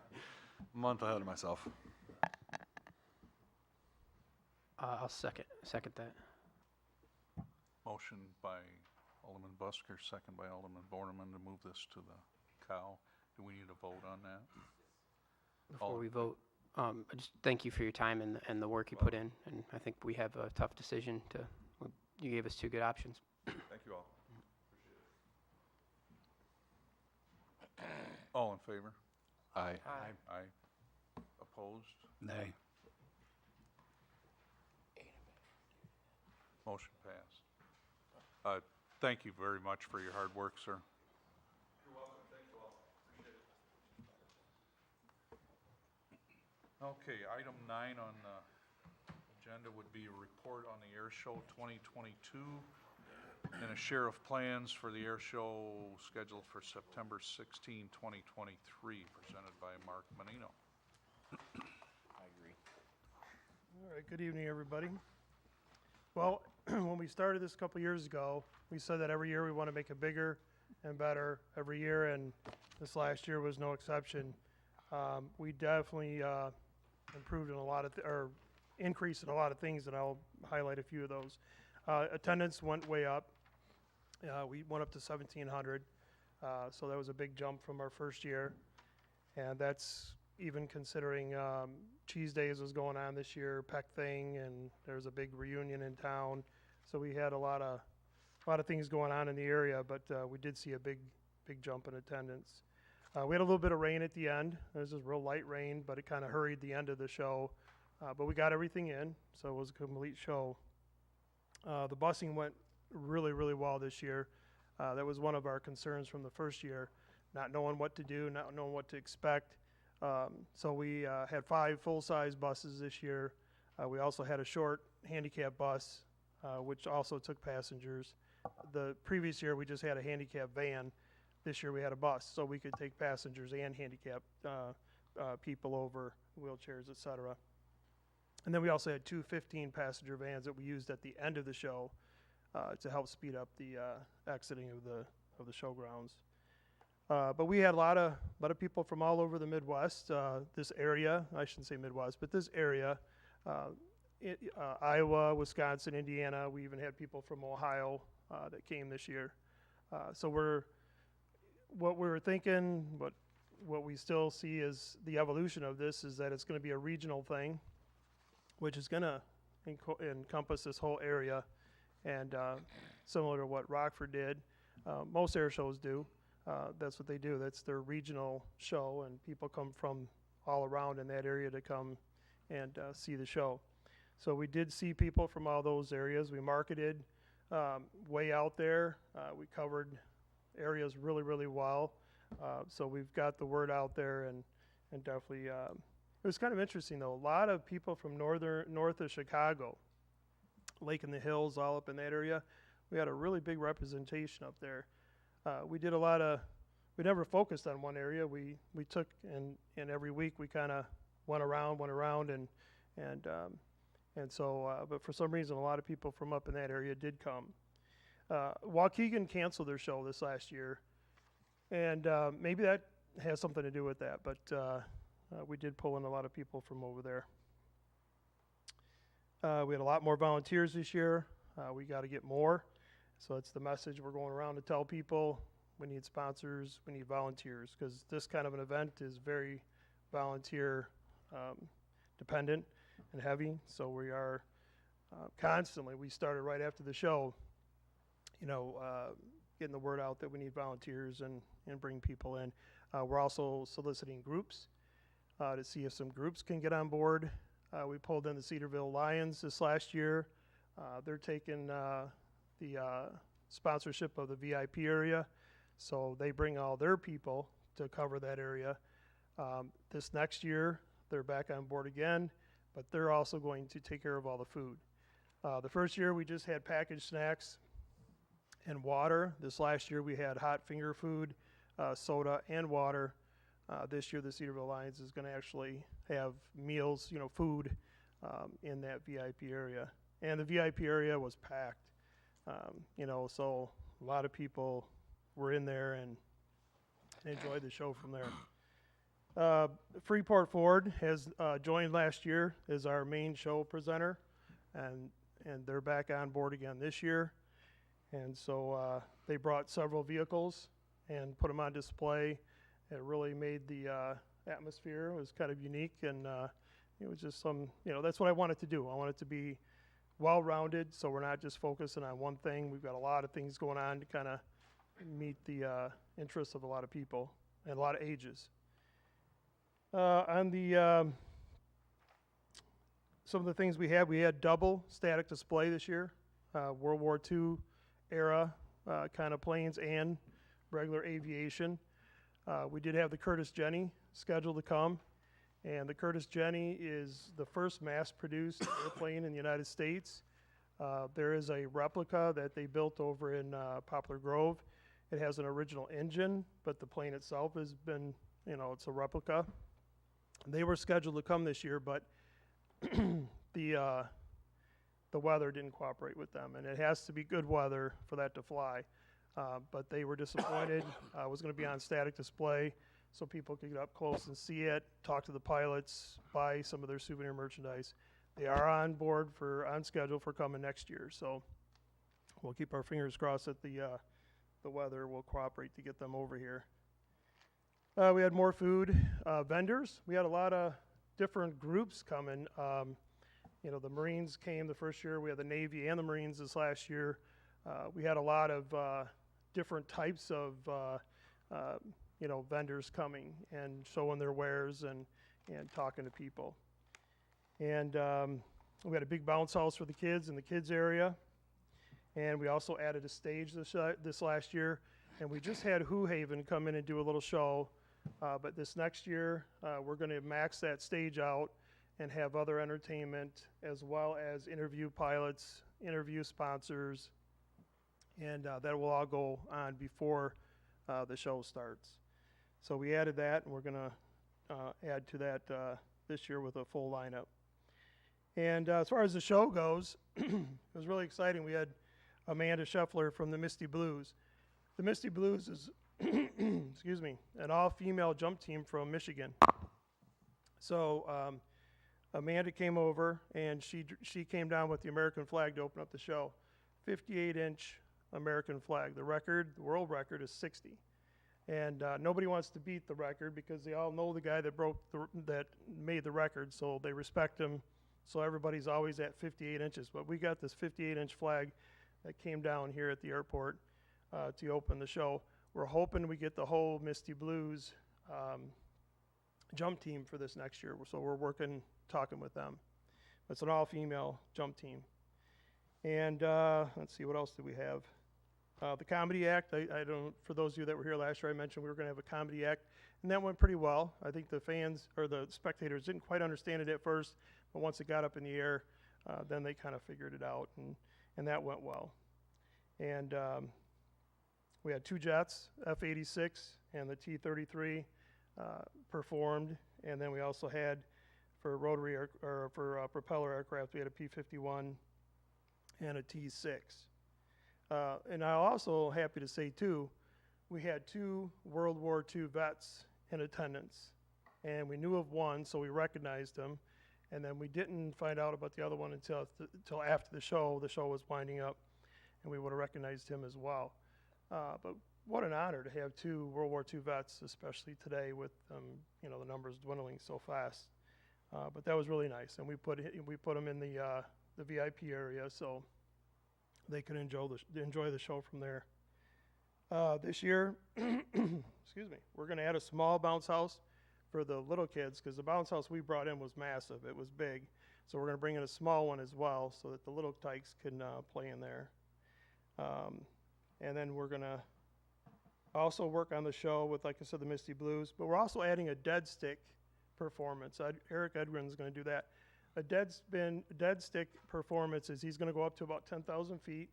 S2: a month ahead of myself.
S12: I'll second that.
S6: Motion by Alderman Busker, second by Alderman Borneman to move this to the cow. Do we need a vote on that?
S12: Before we vote, I just thank you for your time and the work you put in, and I think we have a tough decision you gave us 2 good options.
S6: Thank you all. All in favor?
S2: Aye.
S6: Aye. Opposed?
S10: Nay.
S6: Motion passed. Thank you very much for your hard work, sir. You're welcome. Thank you all. Appreciate it. Okay, item 9 on the agenda would be a report on the Air Show 2022 and a share of plans for the Air Show scheduled for September 16, 2023, presented by Mark Menino.
S8: I agree.
S17: All right, good evening, everybody. Well, when we started this a couple years ago, we said that every year we want to make it bigger and better every year, and this last year was no exception. We definitely improved in a lot of, or increased in a lot of things, and I'll highlight a few of those. Attendance went way up. We went up to 1,700, so that was a big jump from our first year, and that's even considering Cheese Days was going on this year, Peck Thing, and there was a big reunion in town. So we had a lot of things going on in the area, but we did see a big jump in attendance. We had a little bit of rain at the end. It was just real light rain, but it kind of hurried the end of the show. But we got everything in, so it was a complete show. The busing went really, really well this year. That was one of our concerns from the first year, not knowing what to do, not knowing what to expect. So we had 5 full-size buses this year. We also had a short handicap bus, which also took passengers. The previous year, we just had a handicap van. This year, we had a bus, so we could take passengers and handicap people over, wheelchairs, et cetera. And then we also had 2 15-passenger vans that we used at the end of the show to help speed up the exiting of the showgrounds. But we had a lot of people from all over the Midwest. This area, I shouldn't say Midwest, but this area, Iowa, Wisconsin, Indiana. We even had people from Ohio that came this year. So what we're thinking, what we still see is the evolution of this is that it's going to be a regional thing, which is going to encompass this whole area, and similar to what Rockford did. Most air shows do. That's what they do. That's their regional show, and people come from all around in that area to come and see the show. So we did see people from all those areas. We marketed way out there. We covered areas really, really well. So we've got the word out there, and definitely, it was kind of interesting though. A lot of people from north of Chicago, Lake in the Hills, all up in that area. We had a really big representation up there. We did we never focused on one area. We took, and every week we kind of went around, and so, but for some reason, a lot of people from up in that area did come. Waukegan canceled their show this last year, and maybe that has something to do with that, but we did pull in a lot of people from over there. We had a lot more volunteers this year. We got to get more. So it's the message we're going around to tell people. We need sponsors, we need volunteers, because this kind of an event is very volunteer dependent and heavy. So we are constantly, we started right after the show, getting the word out that we need volunteers and bring people in. We're also soliciting groups to see if some groups can get on board. We pulled in the Cedarville Lions this last year. They're taking the sponsorship of the VIP area, so they bring all their people to cover that area. This next year, they're back on board again, but they're also going to take care of all the food. The first year, we just had packaged snacks and water. This last year, we had hot finger food, soda, and water. This year, the Cedarville Lions is going to actually have meals, food in that VIP area. And the VIP area was packed. So a lot of people were in there and enjoyed the show from there. Freeport Ford has joined last year as our main show presenter, and they're back on board again this year. And so they brought several vehicles and put them on display. It really made the atmosphere. It was kind of unique, and it was just that's what I wanted to do. I wanted to be well-rounded, so we're not just focusing on one thing. We've got a lot of things going on to kind of meet the interests of a lot of people and a lot of ages. On the some of the things we had double static display this year, World War II era kind of planes and regular aviation. We did have the Curtiss Jenny scheduled to come. And the Curtiss Jenny is the first mass-produced airplane in the United States. There is a replica that they built over in Poplar Grove. It has an original engine, but the plane itself has been, it's a replica. They were scheduled to come this year, but the weather didn't cooperate with them, and it has to be good weather for that to fly. but they were disappointed. It was going to be on static display so people could get up close and see it, talk to the pilots, buy some of their souvenir merchandise. They are on schedule for coming next year, so we'll keep our fingers crossed that the weather will cooperate to get them over here. We had more food vendors. We had a lot of different groups coming. The Marines came the first year. We had the Navy and the Marines this last year. We had a lot of different types of vendors coming and showing their wares and talking to people. And we had a big bounce house for the kids in the kids area. And we also added a stage this last year. And we just had Who Haven come in and do a little show. But this next year, we're going to max that stage out and have other entertainment as well as interview pilots, interview sponsors, and that will all go on before the show starts. So we added that, and we're going to add to that this year with a full lineup. And as far as the show goes, it was really exciting. We had Amanda Scheffler from the Misty Blues. The Misty Blues is, excuse me, an all-female jump team from Michigan. So Amanda came over, and she came down with the American flag to open up the show. 58-inch American flag. The world record is 60. And nobody wants to beat the record because they all know the guy that made the record, so they respect him. So everybody's always at 58 inches. But we got this 58-inch flag that came down here at the airport to open the show. We're hoping we get the whole Misty Blues jump team for this next year. So we're talking with them. It's an all-female jump team. And let's see, what else do we have? The comedy act, for those of you that were here last year, I mentioned we were going to have a comedy act, and that went pretty well. I think the fans, or the spectators, didn't quite understand it at first, but once it got up in the air, then they kind of figured it out, and that went well. And we had two jets, F-86 and the T-33 performed, and then we also had, for propeller aircraft, we had a P-51 and a T-6. And I'm also happy to say, too, we had 2 World War II vets in attendance. And we knew of one, so we recognized him. And then we didn't find out about the other one until after the show. The show was winding up, and we would have recognized him as well. But what an honor to have 2 World War II vets, especially today with the numbers dwindling so fast. But that was really nice. And we put them in the VIP area, so they could enjoy the show from there. This year, excuse me, we're going to add a small bounce house for the little kids because the bounce house we brought in was massive. It was big. So we're going to bring in a small one as well so that the little tykes can play in there. And then we're going to also work on the show with, like I said, the Misty Blues. But we're also adding a dead stick performance. Eric Edgren's going to do that. A dead stick performance is he's going to go up to about 10,000 feet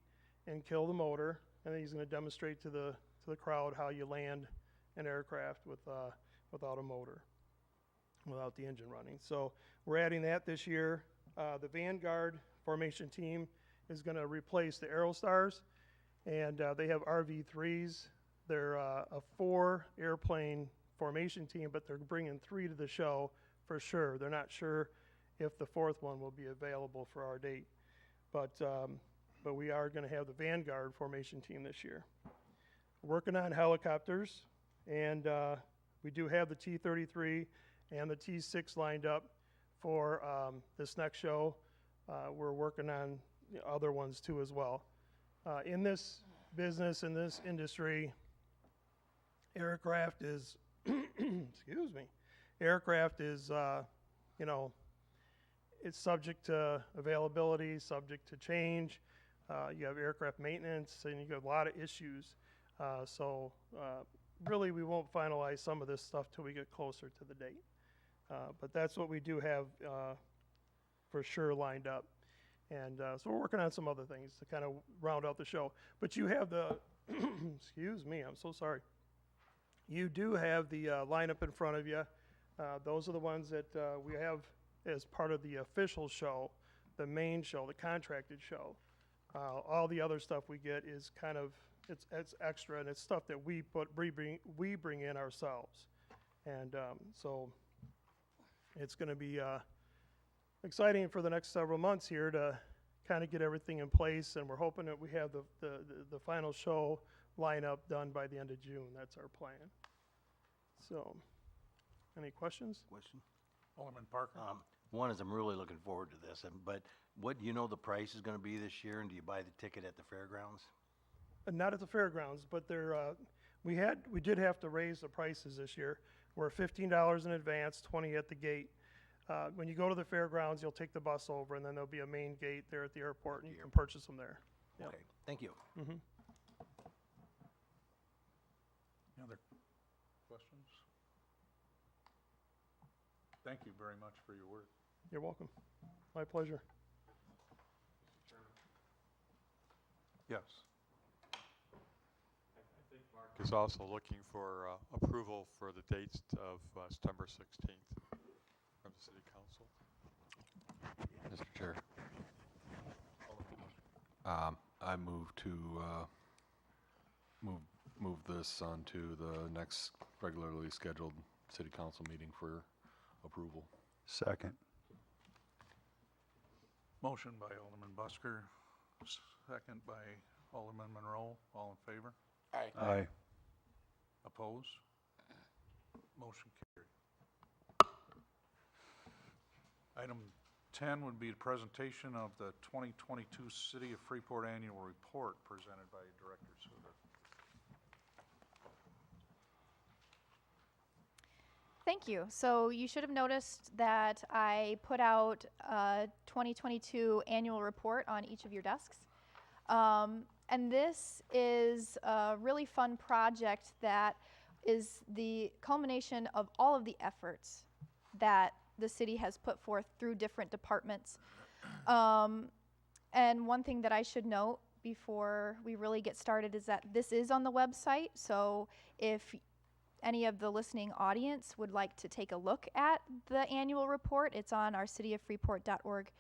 S17: and kill the motor, and then he's going to demonstrate to the crowd how you land an aircraft without a motor, without the engine running. So we're adding that this year. The Vanguard formation team is going to replace the Aerostars, and they have RV-3s. They're a 4-airplane formation team, but they're bringing 3 to the show for sure. They're not sure if the 4th one will be available for our date. But we are going to have the Vanguard formation team this year. Working on helicopters, and we do have the T-33 and the T-6 lined up for this next show. We're working on other ones too as well. In this business, in this industry, aircraft is, excuse me, aircraft is, it's subject to availability, subject to change. You have aircraft maintenance, and you have a lot of issues. So really, we won't finalize some of this stuff till we get closer to the date. But that's what we do have for sure lined up. And so we're working on some other things to kind of round out the show. But you have the, excuse me, I'm so sorry. You do have the lineup in front of you. Those are the ones that we have as part of the official show, the main show, the contracted show. All the other stuff we get is kind of, it's extra, and it's stuff that we bring in ourselves. And so it's going to be exciting for the next several months here to kind of get everything in place, and we're hoping that we have the final show lineup done by the end of June. That's our plan. So, any questions?
S18: Question?
S6: Alderman Parker?
S18: One is I'm really looking forward to this, but what, do you know the price is gonna be this year, and do you buy the ticket at the fairgrounds?
S17: Not at the fairgrounds, but we did have to raise the prices this year. We're $15 in advance, 20 at the gate. When you go to the fairgrounds, you'll take the bus over, and then there'll be a main gate there at the airport, and you can purchase them there. Yep.
S18: Okay, thank you.
S17: Mm-hmm.
S6: Any other questions? Thank you very much for your work.
S17: You're welcome. My pleasure.
S6: Yes.
S11: I think Mark is also looking for approval for the dates of September 16th from the City Council.
S2: Mr. Chair. I move to move this onto the next regularly scheduled City Council meeting for approval.
S10: Second.
S6: Motion by Alderman Busker, second by Alderman Monroe. All in favor?
S8: Aye.
S10: Aye.
S6: Opposed? Motion carried. Item 10 would be the presentation of the 2022 City of Freeport Annual Report presented by Director Suter.
S13: Thank you. So you should have noticed that I put out a 2022 annual report on each of your desks. And this is a really fun project that is the culmination of all of the efforts that the city has put forth through different departments. And one thing that I should note before we really get started is that this is on the website. So if any of the listening audience would like to take a look at the annual report, it's on our cityoffreeport.org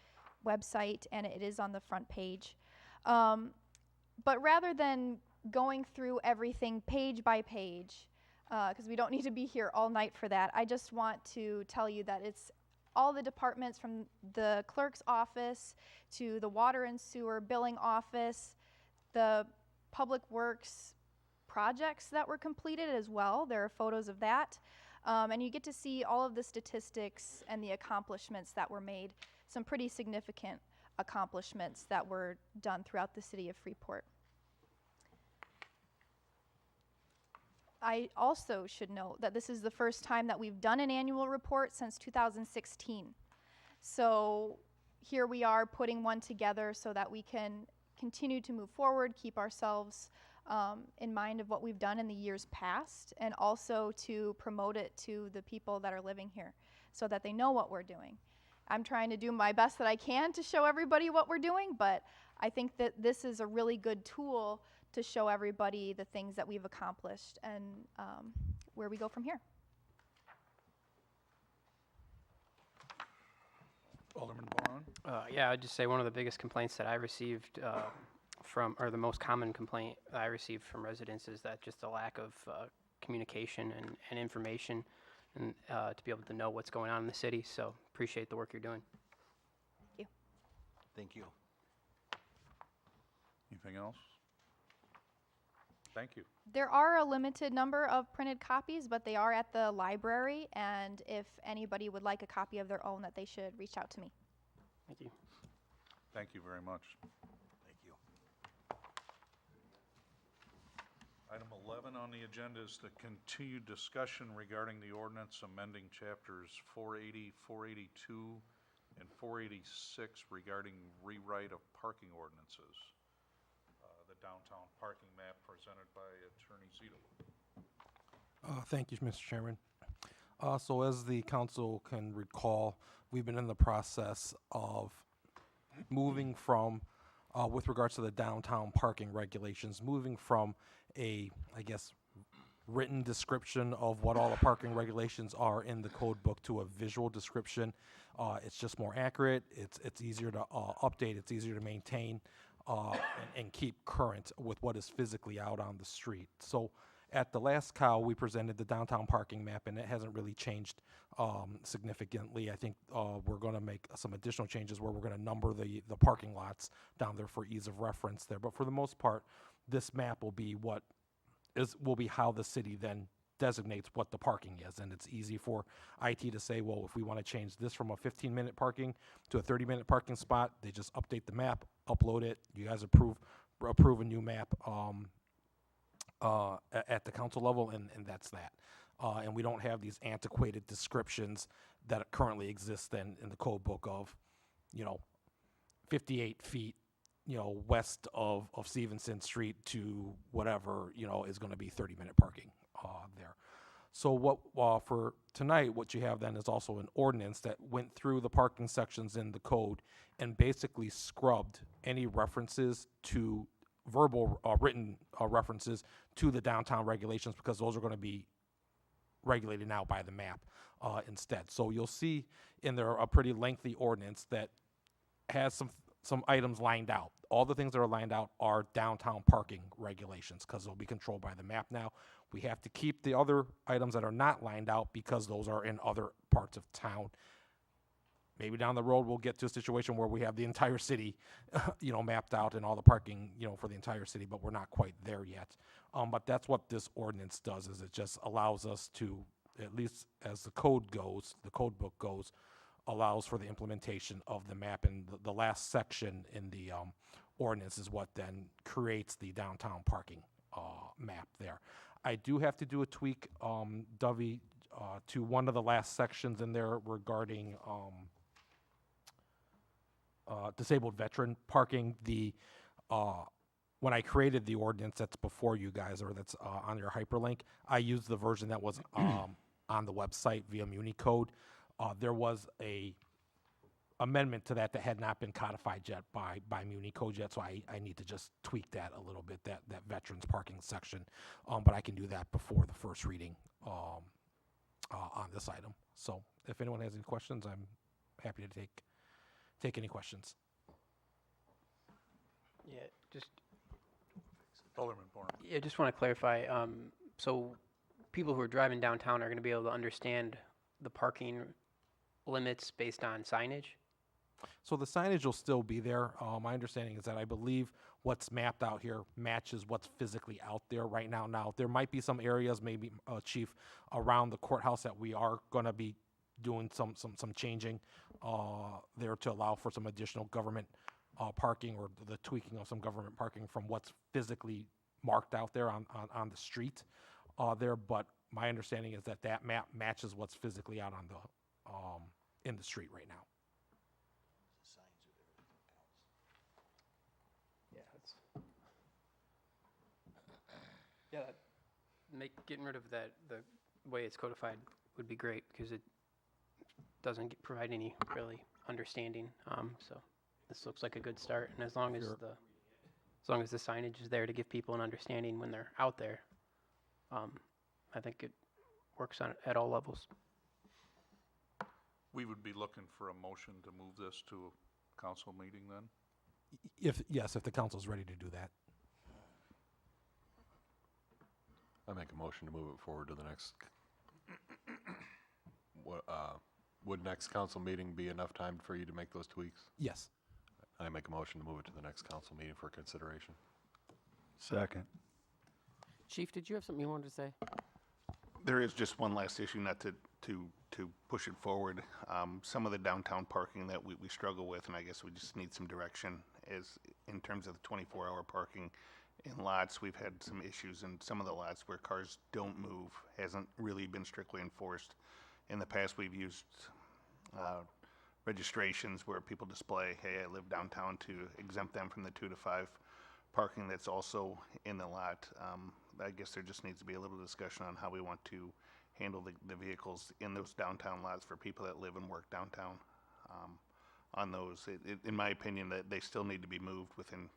S13: website, and it is on the front page. But rather than going through everything page by page, because we don't need to be here all night for that, I just want to tell you that it's all the departments from the clerk's office to the water and sewer billing office, the public works projects that were completed as well. There are photos of that. And you get to see all of the statistics and the accomplishments that were made, some pretty significant accomplishments that were done throughout the city of Freeport. I also should note that this is the first time that we've done an annual report since 2016. So here we are putting one together so that we can continue to move forward, keep ourselves in mind of what we've done in the years past, and also to promote it to the people that are living here so that they know what we're doing. I'm trying to do my best that I can to show everybody what we're doing, but I think that this is a really good tool to show everybody the things that we've accomplished and where we go from here.
S6: Alderman Bowen?
S12: Yeah, I'd just say one of the biggest complaints that I received or the most common complaint I received from residents is that just a lack of communication and information and to be able to know what's going on in the city. So appreciate the work you're doing.
S13: Thank you.
S18: Thank you.
S6: Anything else? Thank you.
S13: There are a limited number of printed copies, but they are at the library, and if anybody would like a copy of their own, that they should reach out to me.
S12: Thank you.
S6: Thank you very much.
S18: Thank you.
S6: Item 11 on the agenda is the continued discussion regarding the ordinance amending chapters 480, 482, and 486 regarding rewrite of parking ordinances. The downtown parking map presented by Attorney Zito.
S16: Thank you, Mr. Chairman. So as the council can recall, we've been in the process of moving from, with regards to the downtown parking regulations, moving from a, I guess, written description of what all the parking regulations are in the code book to a visual description. It's just more accurate. It's easier to update. It's easier to maintain. and keep current with what is physically out on the street. So at the last COW, we presented the downtown parking map, and it hasn't really changed significantly. I think we're going to make some additional changes where we're going to number the parking lots down there for ease of reference there. But for the most part, this map will be how the city then designates what the parking is. And it's easy for IT to say, well, if we want to change this from a 15-minute parking to a 30-minute parking spot, they just update the map, upload it. You guys approve a new map at the council level, and that's that. And we don't have these antiquated descriptions that currently exist in the code book of, 58 feet, west of Stevenson Street to whatever, is going to be 30-minute parking there. So what for tonight, what you have then is also an ordinance that went through the parking sections in the code and basically scrubbed any references to verbal written references to the downtown regulations, because those are going to be regulated now by the map instead. So you'll see in there a pretty lengthy ordinance that has some items lined out. All the things that are lined out are downtown parking regulations, because they'll be controlled by the map now. We have to keep the other items that are not lined out because those are in other parts of town. Maybe down the road we'll get to a situation where we have the entire city, mapped out and all the parking, for the entire city, but we're not quite there yet. But that's what this ordinance does, is it just allows us to, at least as the code book goes, allows for the implementation of the map. And the last section in the ordinance is what then creates the downtown parking map there. I do have to do a tweak, Dovey, to one of the last sections in there regarding disabled veteran parking. When I created the ordinance that's before you guys, or that's on your hyperlink, I used the version that was on the website via MuniCode. There was a amendment to that had not been codified yet by MuniCode yet, so I need to just tweak that a little bit, that veterans parking section. But I can do that before the first reading on this item. So if anyone has any questions, I'm happy to take any questions.
S12: Yeah, just
S6: Alderman Bourne.
S12: Yeah, just want to clarify. So people who are driving downtown are going to be able to understand the parking limits based on signage?
S16: So the signage will still be there. My understanding is that I believe what's mapped out here matches what's physically out there right now. Now, there might be some areas, maybe, Chief, around the courthouse that we are going to be doing some changing there to allow for some additional government parking, or the tweaking of some government parking from what's physically marked out there on the street there. But my understanding is that map matches what's physically out on the in the street right now.
S12: Yeah, getting rid of that, the way it's codified would be great, because it doesn't provide any really understanding. So this looks like a good start, and as long as the signage is there to give people an understanding when they're out there, I think it works at all levels.
S6: We would be looking for a motion to move this to a council meeting then?
S16: If the council's ready to do that.
S2: I make a motion to move it forward to the next. Would next council meeting be enough time for you to make those tweaks?
S16: Yes.
S2: I make a motion to move it to the next council meeting for consideration.
S10: Second.
S3: Chief, did you have something you wanted to say?
S19: There is just one last issue, not to push it forward. Some of the downtown parking that we struggle with, and I guess we just need some direction, is in terms of the 24-hour parking in lots. We've had some issues in some of the lots where cars don't move. Hasn't really been strictly enforced. In the past, we've used registrations where people display, hey, I live downtown, to exempt them from the 2 to 5 parking that's also in the lot. I guess there just needs to be a little discussion on how we want to handle the vehicles in those downtown lots for people that live and work downtown. On those, in my opinion, that they still need to be moved within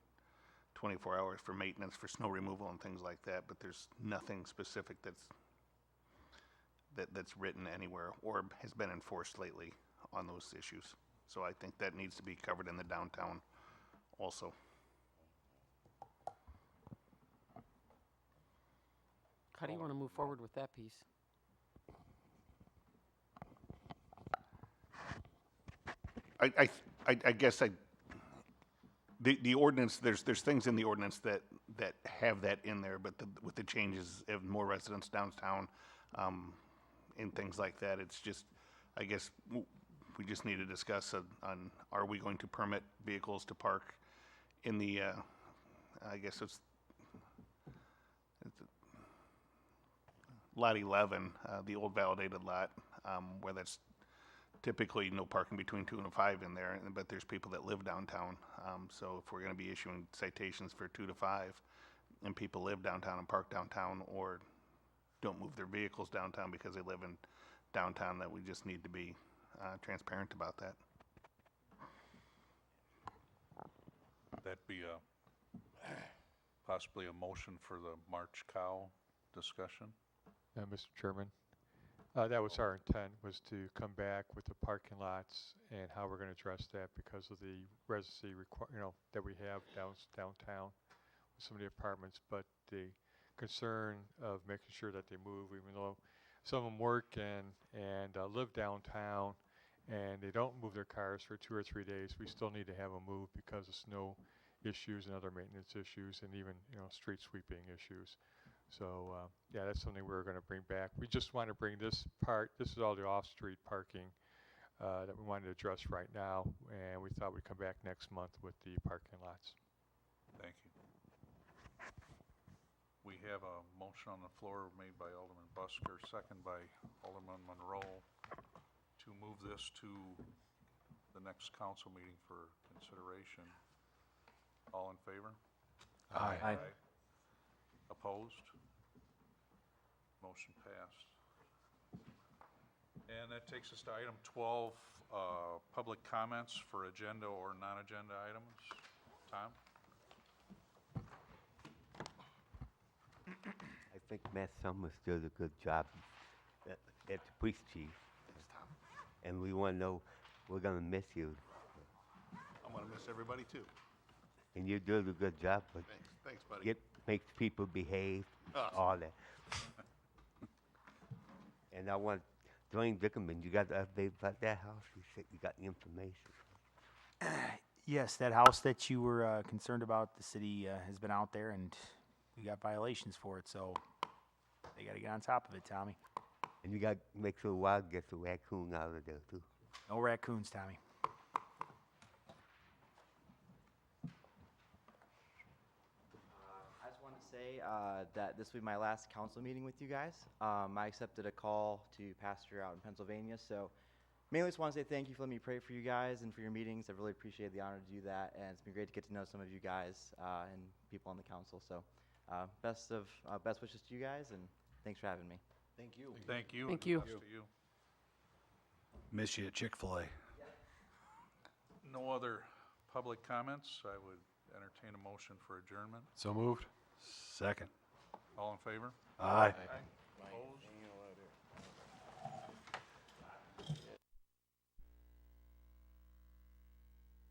S19: 24 hours for maintenance, for snow removal and things like that, but there's nothing specific that's written anywhere or has been enforced lately on those issues. So I think that needs to be covered in the downtown also.
S3: how do you want to move forward with that piece?
S19: I guess the ordinance, there's things in the ordinance that have that in there, but with the changes of more residents downtown, and things like that, it's just, I guess, we just need to discuss on, are we going to permit vehicles to park in the, I guess it's lot 11, the old validated lot, where that's typically no parking between 2 and 5 in there, but there's people that live downtown. So if we're going to be issuing citations for 2 to 5, and people live downtown and park downtown, or don't move their vehicles downtown because they live in downtown, that we just need to be transparent about that.
S6: That'd be possibly a motion for the March Cow discussion.
S11: Mr. Chairman, that was our intent, was to come back with the parking lots and how we're going to address that because of the residency that we have downtown with some of the apartments, but the concern of making sure that they move, even though some of them work and live downtown and they don't move their cars for 2 or 3 days, we still need to have them move because of snow issues and other maintenance issues and even street sweeping issues. So yeah, that's something we're going to bring back. We just want to bring this part, this is all the off-street parking that we wanted to address right now, and we thought we'd come back next month with the parking lots.
S6: Thank you. We have a motion on the floor made by Alderman Busker, second by Alderman Monroe, to move this to the next council meeting for consideration. All in favor?
S9: Aye.
S6: Opposed? Motion passed. And that takes us to item 12, public comments for agenda or non-agenda items. Tom?
S20: I think Matt Summers did a good job at the police chief. And we want to know, we're going to miss you.
S19: I'm going to miss everybody too.
S20: And you did a good job, but
S19: Thanks, buddy.
S20: it makes people behave, all that. And I want, Dwayne Dickerman, you got the update about that house? You said you got the information.
S9: Yes, that house that you were concerned about, the city has been out there and we got violations for it, so they got to get on top of it, Tommy.
S20: And you got to make sure Wild gets a raccoon out of there, too.
S9: No raccoons, Tommy.
S4: I just wanted to say that this will be my last council meeting with you guys. I accepted a call to pastor out in Pennsylvania, so mainly just want to say thank you for letting me pray for you guys and for your meetings. I really appreciate the honor to do that, and it's been great to get to know some of you guys and people on the council. So best wishes to you guys, and thanks for having me.
S19: Thank you.
S6: Thank you.
S3: Thank
S6: and
S3: you.
S6: best to you.
S10: Miss you at Chick-fil-A.
S6: No other public comments. I would entertain a motion for adjournment.
S2: So moved.
S10: Second.
S6: All in favor?
S10: Aye.
S6: Opposed?